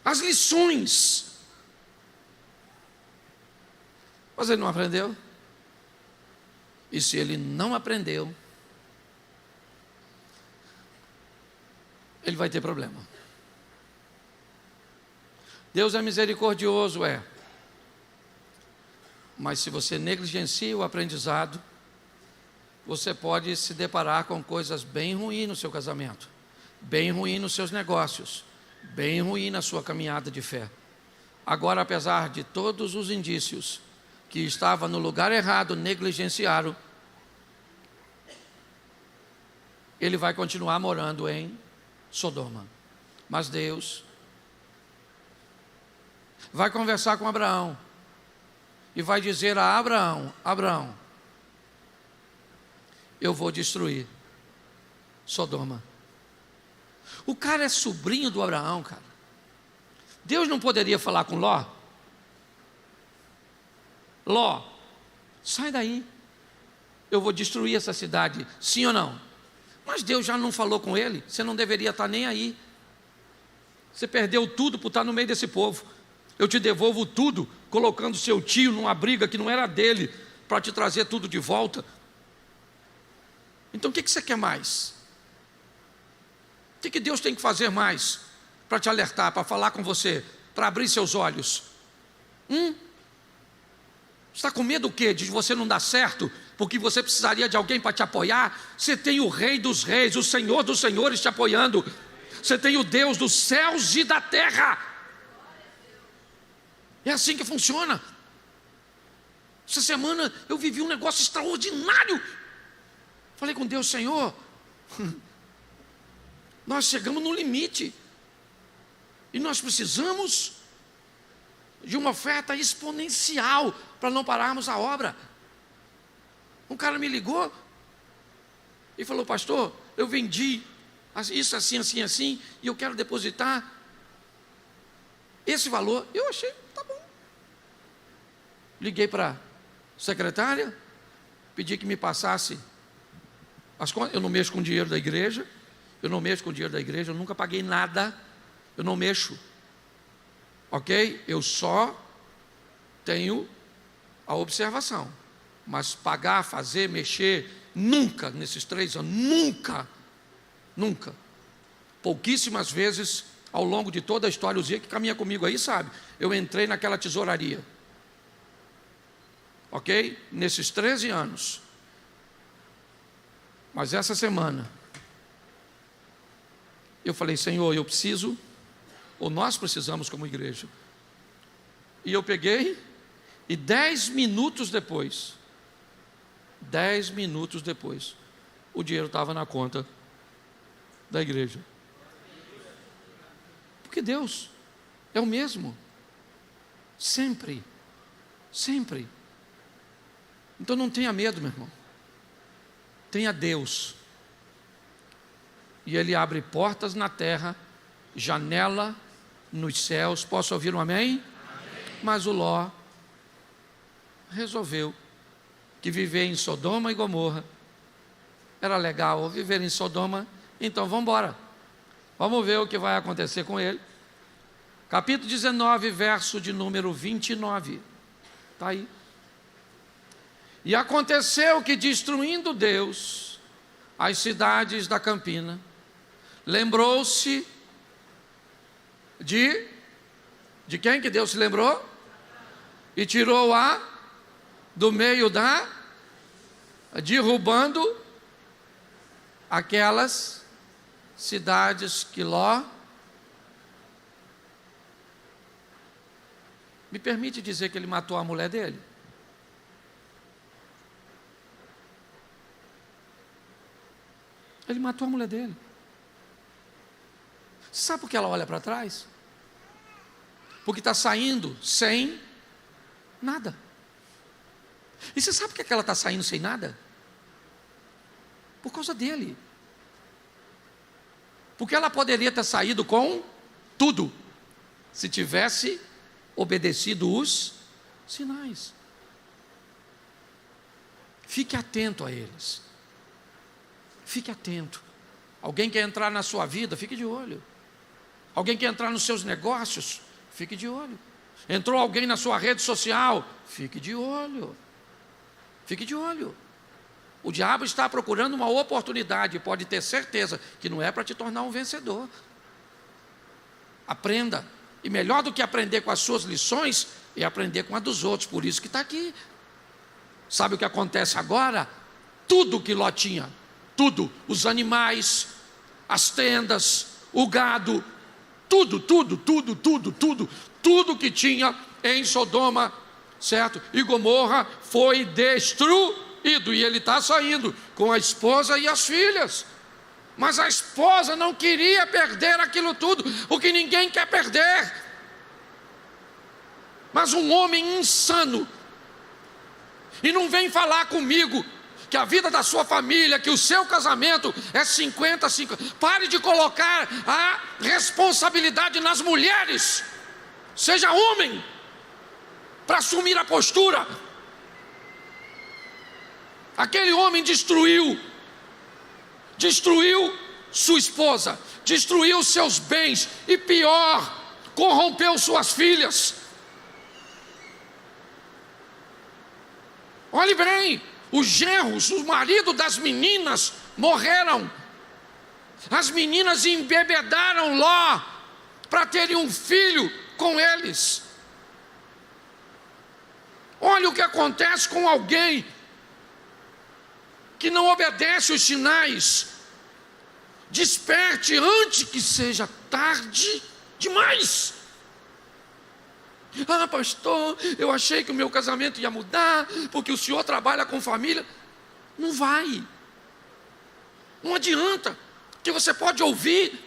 As lições. Mas ele não aprendeu. E se ele não aprendeu, ele vai ter problema. Deus é misericordioso, mas se você negligencia o aprendizado, você pode se deparar com coisas bem ruins no seu casamento, bem ruins nos seus negócios, bem ruim na sua caminhada de fé. Agora, apesar de todos os indícios que estava no lugar errado, negligenciaram, ele vai continuar morando em Sodoma. Mas Deus vai conversar com Abraão e vai dizer a Abraão: Abraão, eu vou destruir Sodoma. O cara é sobrinho do Abraão, cara. Deus não poderia falar com Ló? Ló, sai daí, eu vou destruir essa cidade, sim ou não? Mas Deus já não falou com ele, você não deveria estar nem aí. Você perdeu tudo por estar no meio desse povo. Eu te devolvo tudo, colocando seu tio numa briga que não era dele, para te trazer tudo de volta. Então o que você quer mais? O que Deus tem que fazer mais para te alertar, para falar com você, para abrir seus olhos? Você está com medo do quê? De você não dar certo? Porque você precisaria de alguém para te apoiar? Você tem o Rei dos Reis, o Senhor dos Senhores te apoiando. Você tem o Deus dos céus e da terra. É assim que funciona. Essa semana eu vivi um negócio extraordinário. Falei com Deus: Senhor, nós chegamos no limite e nós precisamos de uma oferta exponencial para não pararmos a obra. Um cara me ligou e falou: pastor, eu vendi isso assim, assim, assim, e eu quero depositar esse valor. Eu achei, tá bom. Liguei para a secretária, pedi que me passasse as contas. Eu não mexo com dinheiro da igreja, eu nunca paguei nada, eu não mexo, ok? Eu só tenho a observação, mas pagar, fazer, mexer, nunca, nesses 3 anos, nunca. Pouquíssimas vezes ao longo de toda a história. O Zé que caminha comigo aí sabe, eu entrei naquela tesouraria. ok? Nesses 13 anos. Mas essa semana, eu falei, Senhor, eu preciso, ou nós precisamos como igreja. E eu peguei, e 10 minutos depois, o dinheiro estava na conta da igreja. Porque Deus é o mesmo. Sempre. Sempre. Então não tenha medo, meu irmão. Tenha Deus. E Ele abre portas na terra, janela nos céus. Posso ouvir um amém? Amém. Mas o Ló resolveu que viver em Sodoma e Gomorra era legal. Viver em Sodoma, então vamos embora. Vamos ver o que vai acontecer com ele. Capítulo 19, verso de número 29. Está aí. E aconteceu que, destruindo Deus as cidades da campina, lembrou-se de quem que Deus se lembrou? E tirou-a do meio da, derrubando aquelas cidades que Ló. Me permite dizer que ele matou a mulher dele? Ele matou a mulher dele. Sabe por que ela olha para trás? Porque está saindo sem nada. E você sabe por que ela está saindo sem nada? Por causa dele. Porque ela poderia ter saído com tudo, se tivesse obedecido os sinais. Fique atento a eles. Fique atento. Alguém quer entrar na sua vida, fique de olho. Alguém quer entrar nos seus negócios, fique de olho. Entrou alguém na sua rede social, fique de olho. Fique de olho. O diabo está procurando uma oportunidade, pode ter certeza que não é para te tornar um vencedor. Aprenda. E melhor do que aprender com as suas lições, é aprender com a dos outros. Por isso que está aqui. Sabe o que acontece agora? Tudo que Ló tinha, tudo, os animais, as tendas, o gado, tudo que tinha em Sodoma, certo? E Gomorra foi destruído. E ele está saindo com a esposa e as filhas. Mas a esposa não queria perder aquilo tudo, porque ninguém quer perder. Mas um homem insano, e não vem falar comigo que a vida da sua família, que o seu casamento é 50-50. Pare de colocar a responsabilidade nas mulheres. Seja homem para assumir a postura. Aquele homem destruiu sua esposa, destruiu seus bens e pior, corrompeu suas filhas. Olhe bem, os genros, o marido das meninas morreram. As meninas embebedaram Ló para terem um filho com eles. Olha o que acontece com alguém que não obedece os sinais. Desperte antes que seja tarde demais. Ah, pastor, eu achei que o meu casamento ia mudar, porque o senhor trabalha com família. Não vai. Não adianta, que você pode ouvir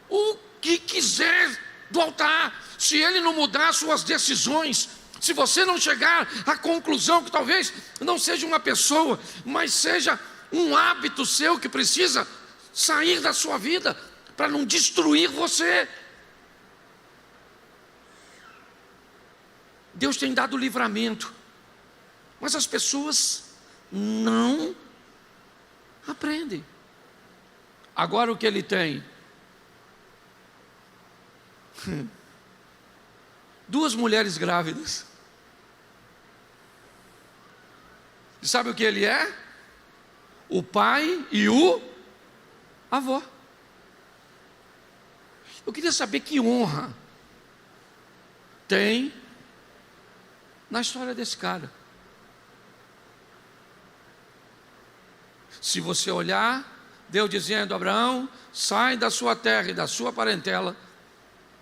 o que quiser do altar. Se ele não mudar suas decisões, se você não chegar à conclusão que talvez não seja uma pessoa, mas seja um hábito seu que precisa sair da sua vida para não destruir você. Deus tem dado livramento, mas as pessoas não aprendem. Agora o que ele tem? 2 mulheres grávidas. E sabe o que ele é? O pai e o avô. Eu queria saber que honra tem na história desse cara. Se você olhar, Deus dizendo: Abraão, sai da sua terra e da sua parentela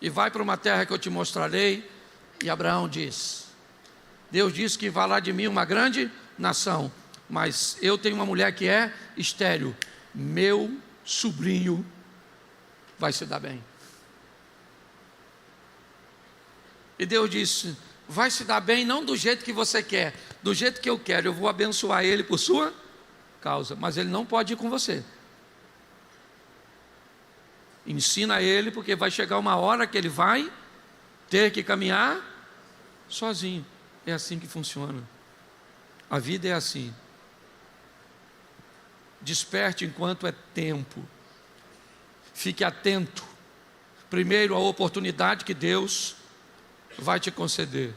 e vai para uma terra que eu te mostrarei. E Abraão diz: Deus disse que vai lá de mim uma grande nação, mas eu tenho uma mulher que é estéril, meu sobrinho vai se dar bem. E Deus disse: vai se dar bem não do jeito que você quer, do jeito que eu quero, eu vou abençoar ele por sua causa, mas ele não pode ir com você. Ensina ele, porque vai chegar uma hora que ele vai ter que caminhar sozinho. É assim que funciona. A vida é assim. Desperte enquanto é tempo. Fique atento. Primeiro, a oportunidade que Deus vai te conceder.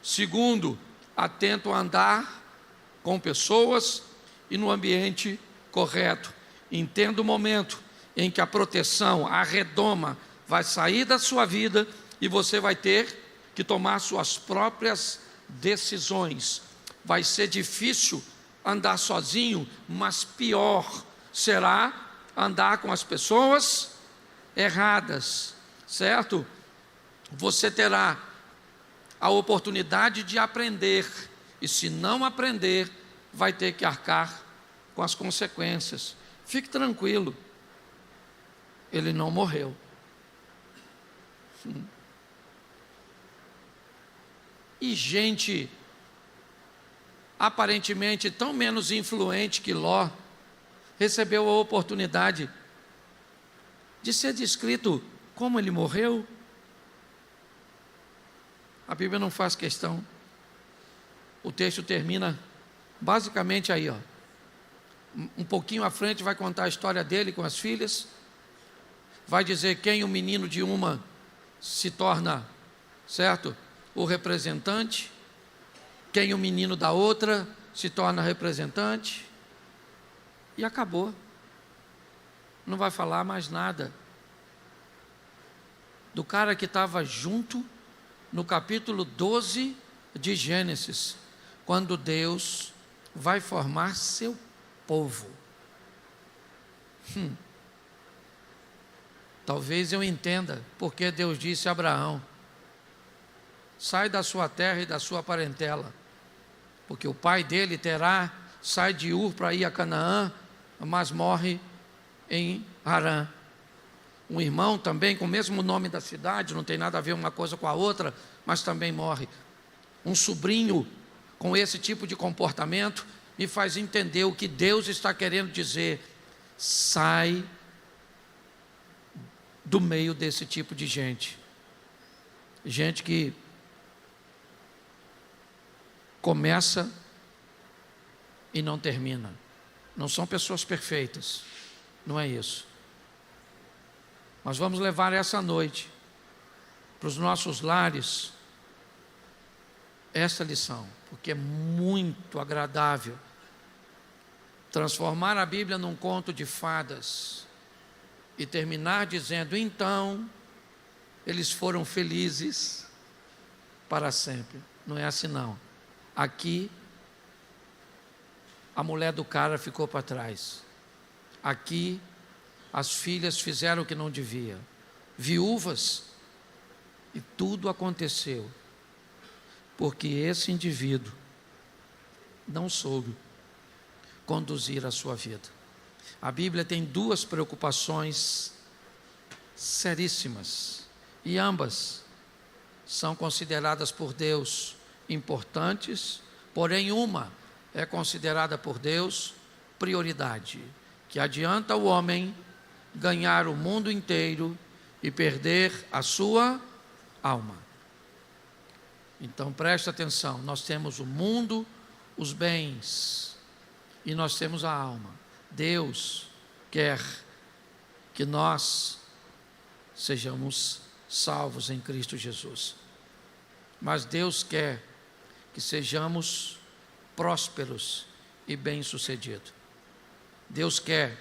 Segundo, atento a andar com pessoas e no ambiente correto. Entenda o momento em que a proteção, a redoma, vai sair da sua vida e você vai ter que tomar suas próprias decisões. Vai ser difícil andar sozinho, mas pior será andar com as pessoas erradas, certo? Você terá a oportunidade de aprender, e se não aprender, vai ter que arcar com as consequências. Fique tranquilo, ele não morreu. E gente aparentemente tão menos influente que Ló recebeu a oportunidade de ser descrito como ele morreu. A Bíblia não faz questão. O texto termina basicamente aí, ó. Um pouquinho à frente vai contar a história dele com as filhas. Vai dizer quem o menino de uma se torna, certo? O representante. Quem o menino da outra se torna representante. E acabou. Não vai falar mais nada do cara que estava junto no capítulo 12 de Gênesis, quando Deus vai formar seu povo. Talvez eu entenda porque Deus disse a Abraão: sai da sua terra e da sua parentela, porque o pai dele sai de Ur para ir a Canaã, mas morre em Harã. Um irmão também com o mesmo nome da cidade, não tem nada a ver uma coisa com a outra, mas também morre. Um sobrinho com esse tipo de comportamento me faz entender o que Deus está querendo dizer: sai do meio desse tipo de gente. Gente que começa e não termina. Não são pessoas perfeitas, não é isso. Nós vamos levar essa noite para os nossos lares essa lição, porque é muito agradável transformar a Bíblia num conto de fadas e terminar dizendo: então eles foram felizes para sempre. Não é assim não. Aqui a mulher do cara ficou para trás. Aqui as filhas fizeram o que não devia, viúvas, e tudo aconteceu porque esse indivíduo não soube conduzir a sua vida. A Bíblia tem duas preocupações seríssimas, e ambas são consideradas por Deus importantes, porém uma é considerada por Deus prioridade, que adianta o homem ganhar o mundo inteiro e perder a sua alma. Então preste atenção, nós temos o mundo, os bens, e nós temos a alma. Deus quer que nós sejamos salvos em Cristo Jesus, mas Deus quer que sejamos prósperos e bem-sucedidos. Deus quer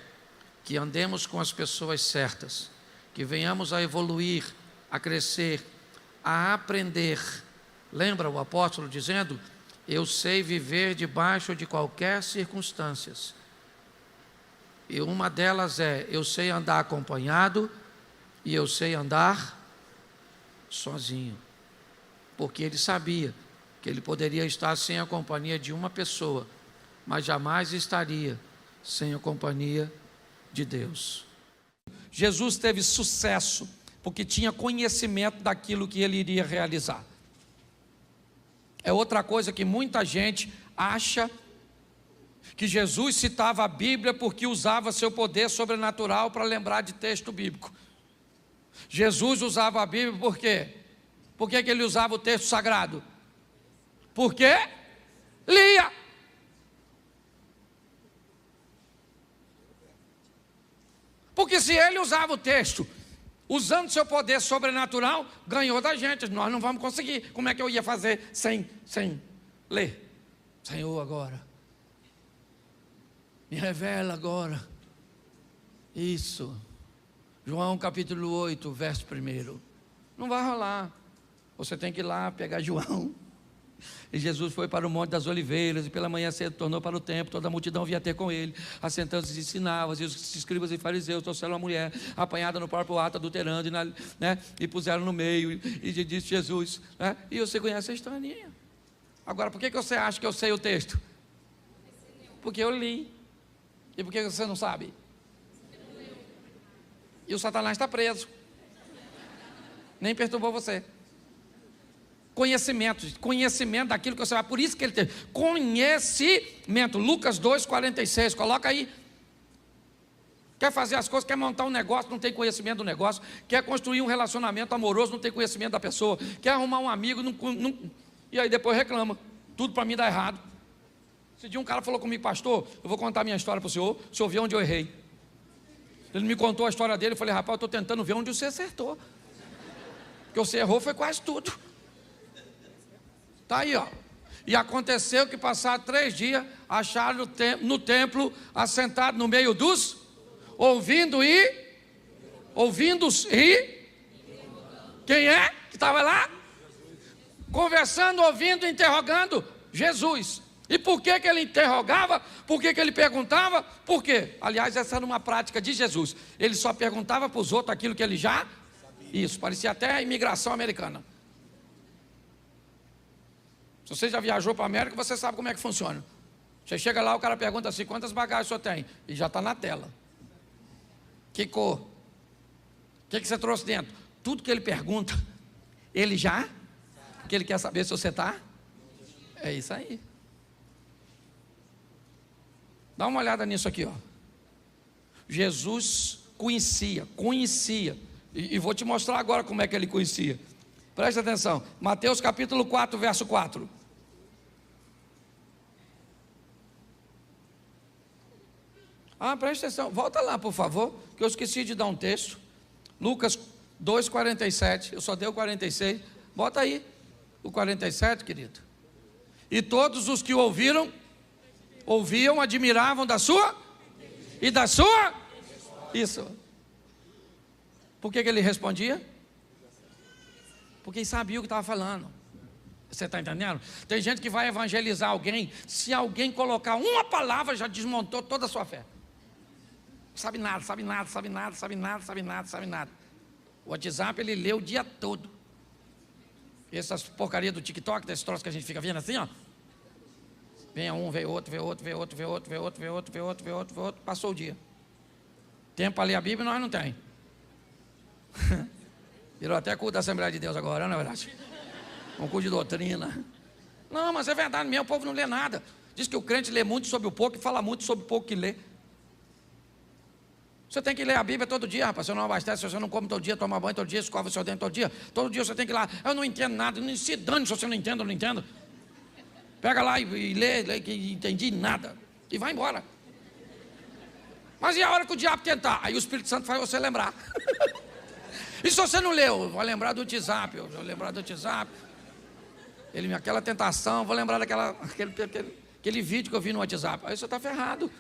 que andemos com as pessoas certas, que venhamos a evoluir, a crescer, a aprender. Lembra o apóstolo dizendo: eu sei viver debaixo de qualquer circunstâncias, E uma delas é: eu sei andar acompanhado e eu sei andar sozinho. Porque ele sabia que ele poderia estar sem a companhia de uma pessoa, mas jamais estaria sem a companhia de Deus. Jesus teve sucesso porque tinha conhecimento daquilo que ele iria realizar. É outra coisa que muita gente acha que Jesus citava a Bíblia porque usava seu poder sobrenatural para lembrar de texto bíblico. Jesus usava a Bíblia por quê? Por que ele usava o texto sagrado? Porque lia. Porque se ele usava o texto, usando seu poder sobrenatural, ganhou da gente. Nós não vamos conseguir. Como é que eu ia fazer sem ler? Senhor, agora me revela agora isso. João capítulo 8, verso 1. Não vai rolar. Você tem que ir lá pegar João. E Jesus foi para o Monte das Oliveiras, e pela manhã cedo tornou para o templo, toda a multidão vinha ter com ele, assentando-se e ensinava, e os escribas e fariseus trouxeram uma mulher, apanhada no próprio ato, adulterando, e puseram no meio, e disse Jesus, e você conhece a historinha. Agora, por que você acha que eu sei o texto? Porque eu li. E por que você não sabe? E o Satanás está preso. Nem perturbou você. Conhecimento daquilo que você vai. Por isso que ele tem conhecimento. Lucas 2,46, coloca aí. Quer fazer as coisas, quer montar um negócio, não tem conhecimento do negócio. Quer construir um relacionamento amoroso, não tem conhecimento da pessoa. Quer arrumar um amigo, e aí depois reclama. Tudo para mim dá errado. Esse dia um cara falou comigo: pastor, eu vou contar minha história para o senhor vê onde eu errei. Ele me contou a história dele, eu falei: rapaz, eu estou tentando ver onde você acertou. Porque você errou foi quase tudo. Está aí, ó. E aconteceu que, passados 3 dias, acharam no templo, assentado no meio dos, ouvindo e quem é que estava lá? Conversando, ouvindo, interrogando Jesus. E por que ele interrogava? Por que ele perguntava? Por quê? Aliás, essa era uma prática de Jesus. Ele só perguntava para os outros aquilo que ele já sabia. Isso, parecia até a imigração americana. Se você já viajou para a América, você sabe como é que funciona. Você chega lá, o cara pergunta assim: quantas bagagens o senhor tem? E já está na tela. Que cor? O que você trouxe dentro? Tudo que ele pergunta, ele já, porque ele quer saber se você está. É isso aí. Dá uma olhada nisso aqui, ó. Jesus conhecia. E vou te mostrar agora como é que ele conhecia. Presta atenção, Mateus capítulo 4, verso 4. Presta atenção, volta lá por favor, que eu esqueci de dar um texto. Lucas 2, 47, eu só dei o 46. Bota aí o 47, querido. E todos os que ouviam, admiravam da sua e da sua. Isso. Por que ele respondia? Porque ele sabia o que estava falando. Você está entendendo? Tem gente que vai evangelizar alguém, se alguém colocar uma palavra, já desmontou toda a sua fé. Sabe nada. O WhatsApp ele lê o dia todo. Essas porcarias do TikTok, desses troços que a gente fica vendo assim, ó. Vem um, vê outro, passou o dia. Tempo para ler a Bíblia nós não tem. Virou até culto da Assembleia de Deus agora, não é verdade? Um culto de doutrina. Não, mas é verdade mesmo, o povo não lê nada. Diz que o crente lê muito sobre o pouco e fala muito sobre o pouco que lê. Você tem que ler a Bíblia todo dia, rapaz. Você não abastece, você não come todo dia, toma banho todo dia, escova o seu dente todo dia. Todo dia você tem que ir lá. Eu não entendo nada, não se dane se você não entende, eu não entendo. Pega lá e lê que entendi nada. E vai embora. Mas e a hora que o diabo tentar? Aí o Espírito Santo faz você lembrar. E se você não leu? Vou lembrar do WhatsApp. Aquela tentação, vou lembrar daquele vídeo que eu vi no WhatsApp. Aí você está ferrado.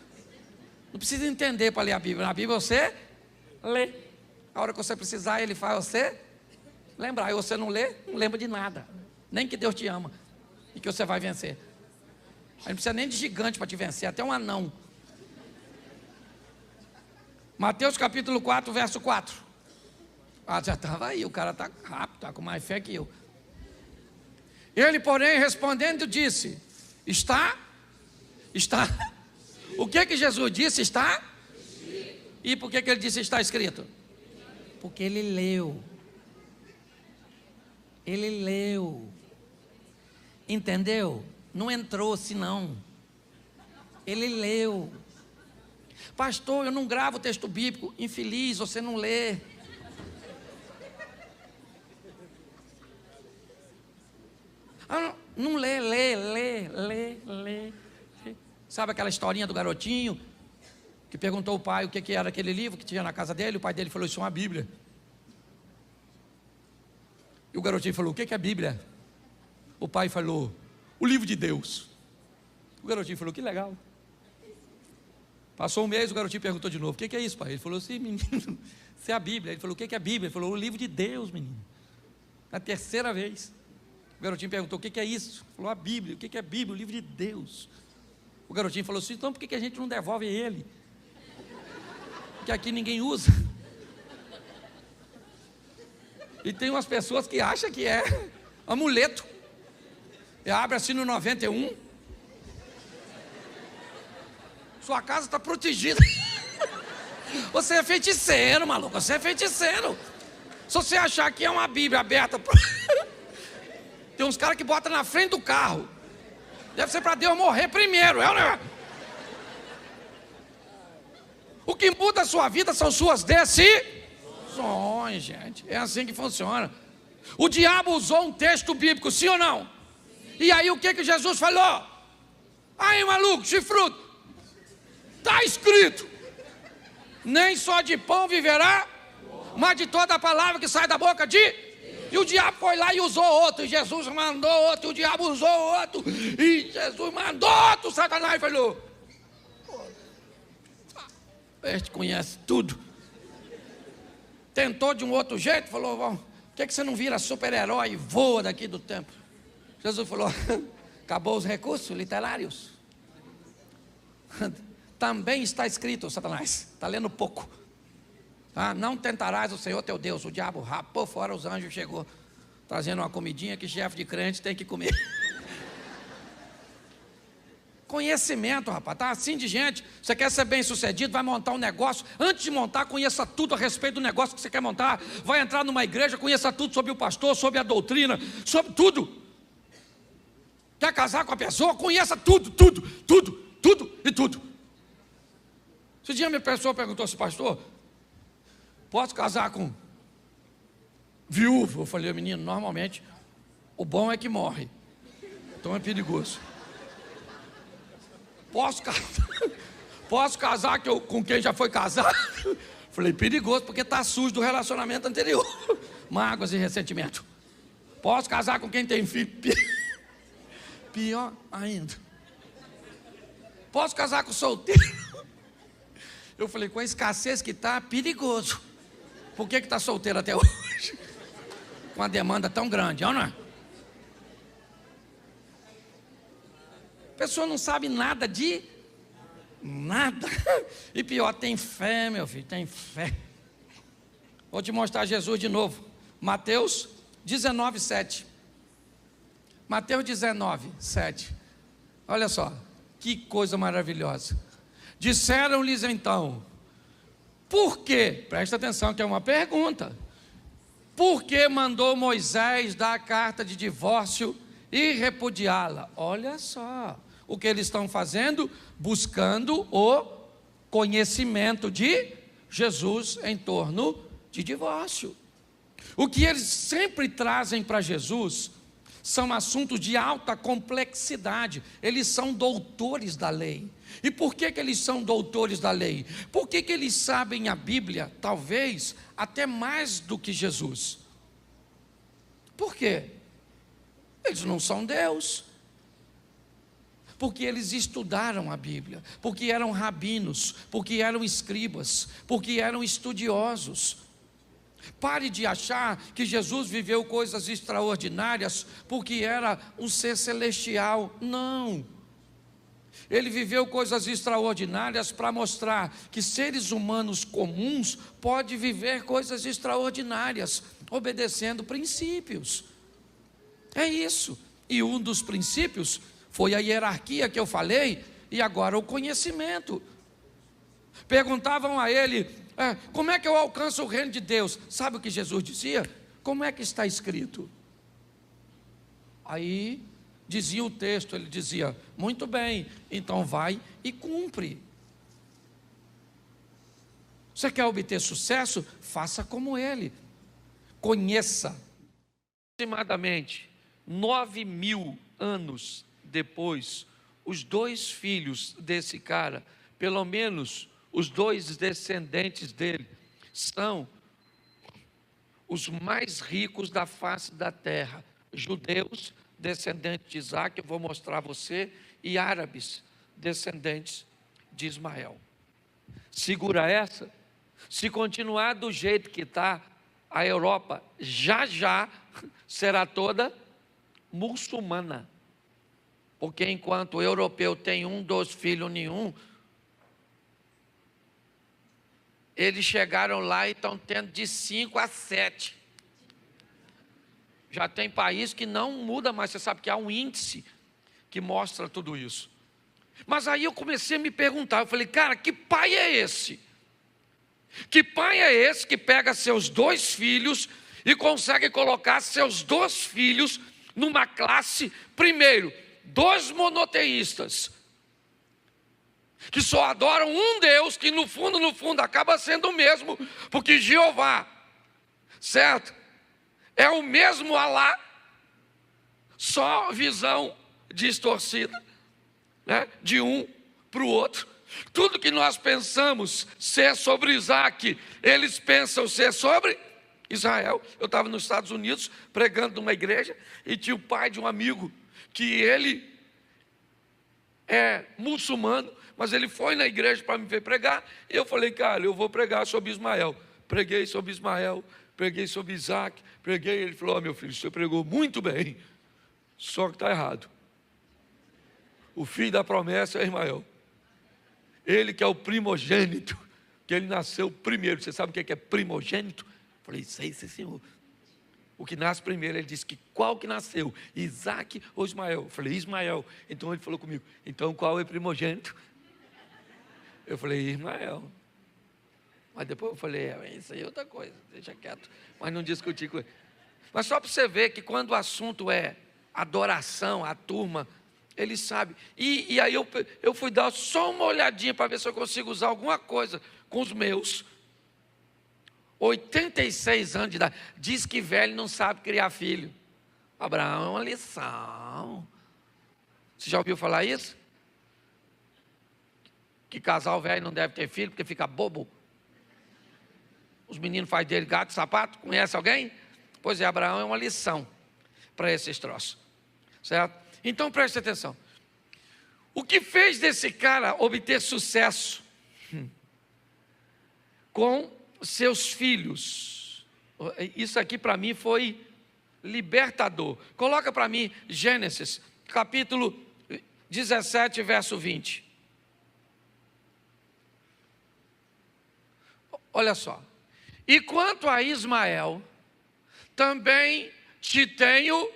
Não precisa entender para ler a Bíblia. Na Bíblia você lê. A hora que você precisar, ele faz você lembrar. E você não lê, não lembra de nada. Nem que Deus te ama. E que você vai vencer. Aí não precisa nem de gigante para te vencer, até um anão. Mateus capítulo 4, verso 4. Ah, já estava aí, o cara está rápido, está com mais fé que eu. Ele, porém, respondendo, disse: está. O que Jesus disse? Está. E por que ele disse está escrito? Porque ele leu. Ele leu. Entendeu? Não entrou senão. Ele leu. Pastor, eu não gravo texto bíblico. Infeliz, você não lê. Não lê. Sabe aquela historinha do garotinho que perguntou ao pai o que era aquele livro que tinha na casa dele? O pai dele falou: isso é uma Bíblia. E o garotinho falou: o que é a Bíblia? O pai falou: o livro de Deus. O garotinho falou: que legal. Passou um mês, o garotinho perguntou de novo: o que é isso, pai? Ele falou: sim, menino, isso é a Bíblia. Ele falou: o que é a Bíblia? Ele falou: o livro de Deus, menino. Na terceira vez, o garotinho perguntou: o que é isso? Ele falou: a Bíblia. O que é a Bíblia? O livro de Deus. O garotinho falou assim: então por que a gente não devolve ele? Porque aqui ninguém usa. E tem umas pessoas que acham que é amuleto. E abre assim no 91. Sua casa está protegida. Você é feiticeiro, maluco. Você é feiticeiro. Se você achar que é uma Bíblia aberta, tem uns caras que botam na frente do carro. Deve ser para Deus morrer primeiro. O que muda a sua vida são suas decisões, gente. É assim que funciona. O diabo usou um texto bíblico, sim ou não? E aí o que Jesus falou? Aí, maluco, chifrudo, está escrito: nem só de pão viverá, mas de toda a palavra que sai da boca de... E o diabo foi lá e usou outro, e Jesus mandou outro, e o diabo usou outro, e Jesus mandou outro. Satanás falou: este conhece tudo. Tentou de um outro jeito, falou: por que você não vira super-herói e voa daqui do templo? Jesus falou: acabou os recursos literários. Também está escrito, Satanás, está lendo pouco. Não tentarás o Senhor teu Deus. O diabo rapou fora os anjos, chegou trazendo uma comidinha que chefe de crente tem que comer. Conhecimento, rapaz, tá assim de gente. Você quer ser bem sucedido, vai montar um negócio. Antes de montar, conheça tudo a respeito do negócio que você quer montar. Vai entrar numa igreja, conheça tudo sobre o pastor, sobre a doutrina, sobre tudo. Quer casar com a pessoa, conheça tudo. Esse dia minha pessoa perguntou assim: pastor, posso casar com viúvo? Eu falei: menino, normalmente o bom é que morre, então é perigoso. Posso casar com quem já foi casado? Falei: perigoso, porque está sujo do relacionamento anterior. Mágoas e ressentimento. Posso casar com quem tem filho? Pior ainda. Posso casar com solteiro? Eu falei: com a escassez que está, perigoso. Por que está solteiro até hoje? Com uma demanda tão grande, não é? A pessoa não sabe nada de nada. E pior, tem fé, meu filho, tem fé. Vou te mostrar Jesus de novo. Mateus 19, 7. Mateus 19, 7. Olha só, que coisa maravilhosa. Disseram-lhes então: por quê? Presta atenção que é uma pergunta. Por que mandou Moisés dar a carta de divórcio e repudiá-la? Olha só o que eles estão fazendo, buscando o conhecimento de Jesus em torno de divórcio. O que eles sempre trazem para Jesus são assuntos de alta complexidade. Eles são doutores da lei. E por que eles são doutores da lei? Por que eles sabem a Bíblia, talvez, até mais do que Jesus? Por quê? Eles não são Deus. Porque eles estudaram a Bíblia, porque eram rabinos, porque eram escribas, porque eram estudiosos. Pare de achar que Jesus viveu coisas extraordinárias porque era um ser celestial. Não. Ele viveu coisas extraordinárias para mostrar que seres humanos comuns podem viver coisas extraordinárias, obedecendo princípios. É isso. E um dos princípios foi a hierarquia que eu falei, e agora o conhecimento. Perguntavam a ele, como é que eu alcanço o reino de Deus? Sabe o que Jesus dizia? Como é que está escrito? Aí dizia o texto, ele dizia, muito bem, então vai e cumpre. Você quer obter sucesso? Faça como ele. Conheça. Aproximadamente 9.000 anos depois, os dois filhos desse cara, pelo menos os dois descendentes dele, são os mais ricos da face da terra. Judeus, descendentes de Isaac, eu vou mostrar a você, e árabes, descendentes de Ismael. Segura essa. Se continuar do jeito que está, a Europa já será toda muçulmana. Porque enquanto o europeu tem 1, 2 filhos nenhum, eles chegaram lá e estão tendo de 5 a 7. Já tem país que não muda mais, você sabe que há um índice que mostra tudo isso. Mas aí eu comecei a me perguntar, eu falei, cara, que pai é esse? Que pai é esse que pega seus 2 filhos e consegue colocar seus 2 filhos numa classe, primeiro, 2 monoteístas, que só adoram um Deus, que no fundo acaba sendo o mesmo, porque Jeová, certo? É o mesmo Alá, só visão distorcida, né? De um para o outro. Tudo que nós pensamos ser sobre Isaac, eles pensam ser sobre Israel. Eu estava nos Estados Unidos pregando numa igreja e tinha o pai de um amigo que ele é muçulmano, mas ele foi na igreja para me ver pregar, e eu falei, cara, eu vou pregar sobre Ismael. Preguei sobre Ismael, preguei sobre Isaac, preguei, ele falou, meu filho, você pregou muito bem, só que está errado. O filho da promessa é Ismael. Ele que é o primogênito, que ele nasceu primeiro. Você sabe o que é primogênito? Eu falei, sei, senhor. O que nasce primeiro, ele disse que qual que nasceu? Isaac ou Ismael? Eu falei, Ismael. Então ele falou comigo, então qual é primogênito? Eu falei, Ismael. Mas depois eu falei, isso aí é outra coisa, deixa quieto. Mas não discuti com ele. Mas só para você ver que quando o assunto é adoração, a turma, ele sabe. E aí eu fui dar só uma olhadinha para ver se eu consigo usar alguma coisa com os meus 86 anos de idade. Diz que velho não sabe criar filho. Abraão é uma lição. Você já ouviu falar isso? Que casal velho não deve ter filho porque fica bobo. Os meninos fazem dele gato e sapato. Conhece alguém? Pois é, Abraão é uma lição para esses troços. Certo? Então preste atenção. O que fez desse cara obter sucesso com seus filhos? Isso aqui para mim foi libertador. Coloca para mim Gênesis, capítulo 17, verso 20. Olha só. E quanto a Ismael, também te tenho,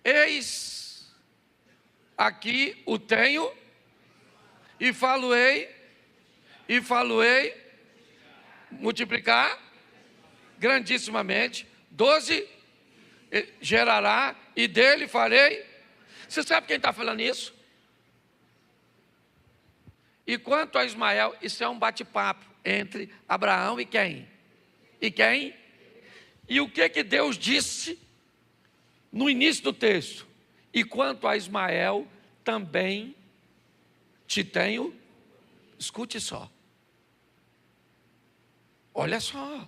eis aqui o tenho, e falo-ei, multiplicar grandissimamente, 12 gerará, e dele farei. Você sabe quem está falando isso? E quanto a Ismael, isso é um bate-papo entre Abraão e quem? E quem? E o que Deus disse no início do texto? E quanto a Ismael, também te tenho. Escute só. Olha só.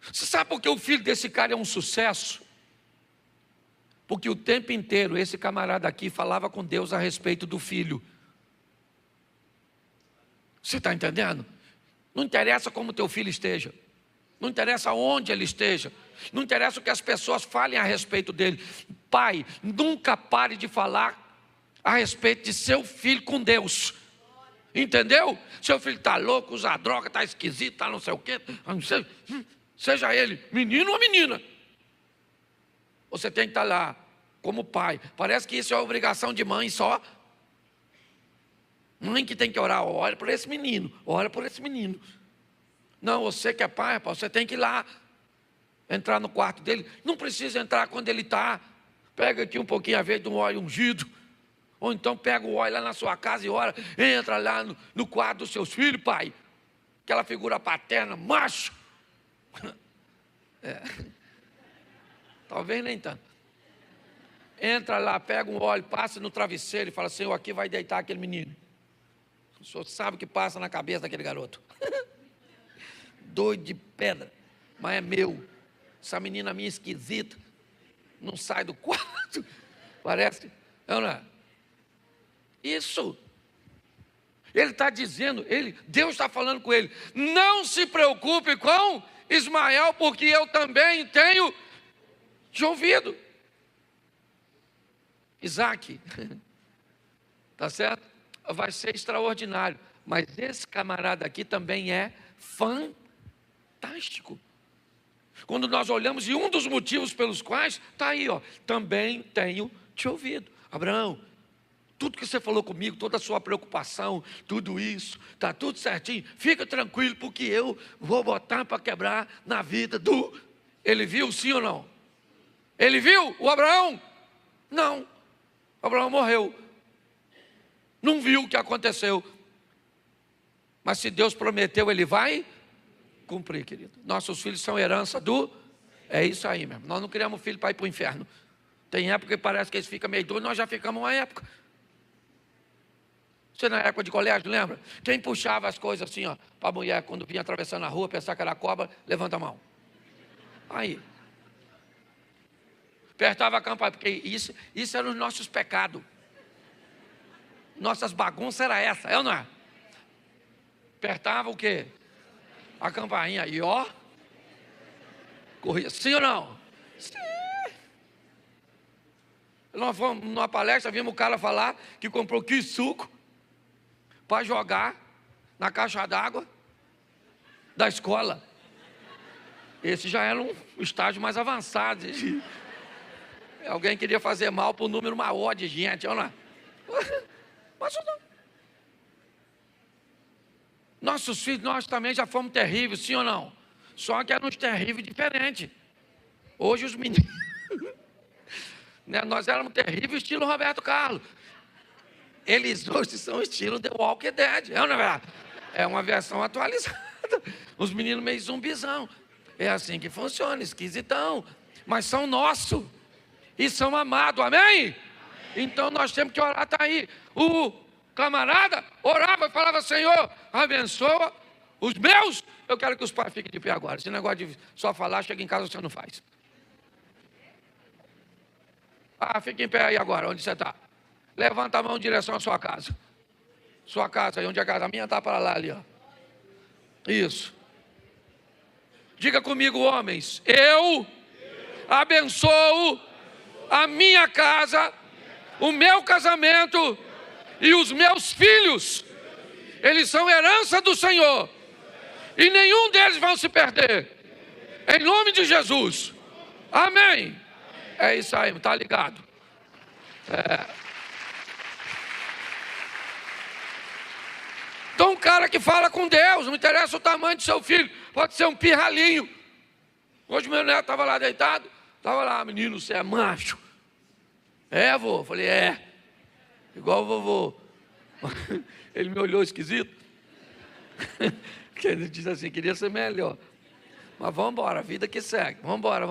Você sabe por que o filho desse cara é um sucesso? Porque o tempo inteiro esse camarada aqui falava com Deus a respeito do filho. Você está entendendo? Não interessa como teu filho esteja, não interessa onde ele esteja, não interessa o que as pessoas falem a respeito dele. Pai, nunca pare de falar a respeito de seu filho com Deus. Entendeu? Seu filho está louco, usa droga, está esquisito, está não sei o quê. Não sei, seja ele menino ou menina. Você tem que estar lá como pai. Parece que isso é obrigação de mãe só. Mãe que tem que orar, olha por esse menino, olha por esse menino. Não, você que é pai, você tem que ir lá, entrar no quarto dele. Não precisa entrar quando ele está. Pega aqui um pouquinho a vez de um óleo ungido. Ou então pega o óleo lá na sua casa e ora. Entra lá no quarto dos seus filhos, pai. Aquela figura paterna, macho. Talvez nem tanto. Entra lá, pega um óleo, passa no travesseiro e fala, Senhor, aqui vai deitar aquele menino. O senhor sabe o que passa na cabeça daquele garoto. Doido de pedra, mas é meu. Essa menina minha esquisita, não sai do quarto. Parece, não é? Isso. Ele está dizendo, Deus está falando com ele, não se preocupe com Ismael, porque eu também tenho te ouvido. Isaac, tá certo? Vai ser extraordinário, mas esse camarada aqui também é fantástico. Quando nós olhamos, e um dos motivos pelos quais, está aí, ó, também tenho te ouvido. Abraão, tudo que você falou comigo, toda a sua preocupação, tudo isso, está tudo certinho, fica tranquilo, porque eu vou botar para quebrar na vida do... Ele viu, sim ou não? Ele viu o Abraão? Não. Abraão morreu. Não viu o que aconteceu. Mas se Deus prometeu, Ele vai cumprir, querido. Nossos filhos são herança do... É isso aí mesmo. Nós não criamos filho para ir para o inferno. Tem época que parece que eles ficam meio doidos, nós já ficamos uma época. Você na época de colégio, lembra? Quem puxava as coisas assim, ó, para a mulher, quando vinha atravessando a rua, pensar que era cobra, levanta a mão. Aí. Apertava a campainha, porque isso eram os nossos pecados. Nossas bagunças era essa, é ou não é? Apertava o quê? A campainha, e ó, corria, sim ou não? Sim. Nós fomos numa palestra, vimos o cara falar que comprou suco para jogar na caixa d'água da escola. Esse já era um estágio mais avançado. Alguém queria fazer mal para o número maior de gente, olha lá. Mas não. Nossos filhos, nós também já fomos terríveis, sim ou não? Só que eram uns terríveis diferentes. Hoje os meninos... né, nós éramos terríveis estilo Roberto Carlos. Eles hoje são estilo The Walking Dead, é ou não é verdade? É uma versão atualizada. Os meninos meio zumbizão. É assim que funciona, esquisitão. Mas são nossos. E são amados, amém? Então nós temos que orar, está aí. O camarada orava e falava, Senhor, abençoa os meus. Eu quero que os pais fiquem de pé agora. Esse negócio de só falar, chega em casa, você não faz. Ah, fica em pé aí agora, onde você está. Levanta a mão em direção à sua casa. Sua casa, aí onde é a casa? A minha está para lá ali, ó. Isso. Diga comigo, homens. Eu abençoo a minha casa, o meu casamento e os meus filhos. Eles são herança do Senhor. E nenhum deles vão se perder. Em nome de Jesus. Amém. É isso aí, está ligado? Então, um cara que fala com Deus, não interessa o tamanho do seu filho, pode ser um pirralhinho. Hoje meu neto estava lá deitado, estava lá, menino, você é macho. É, vô? Falei, é. Igual o vovô. Ele me olhou esquisito. Ele disse assim, queria ser melhor. Mas vamos embora, a vida que segue. Vamos embora.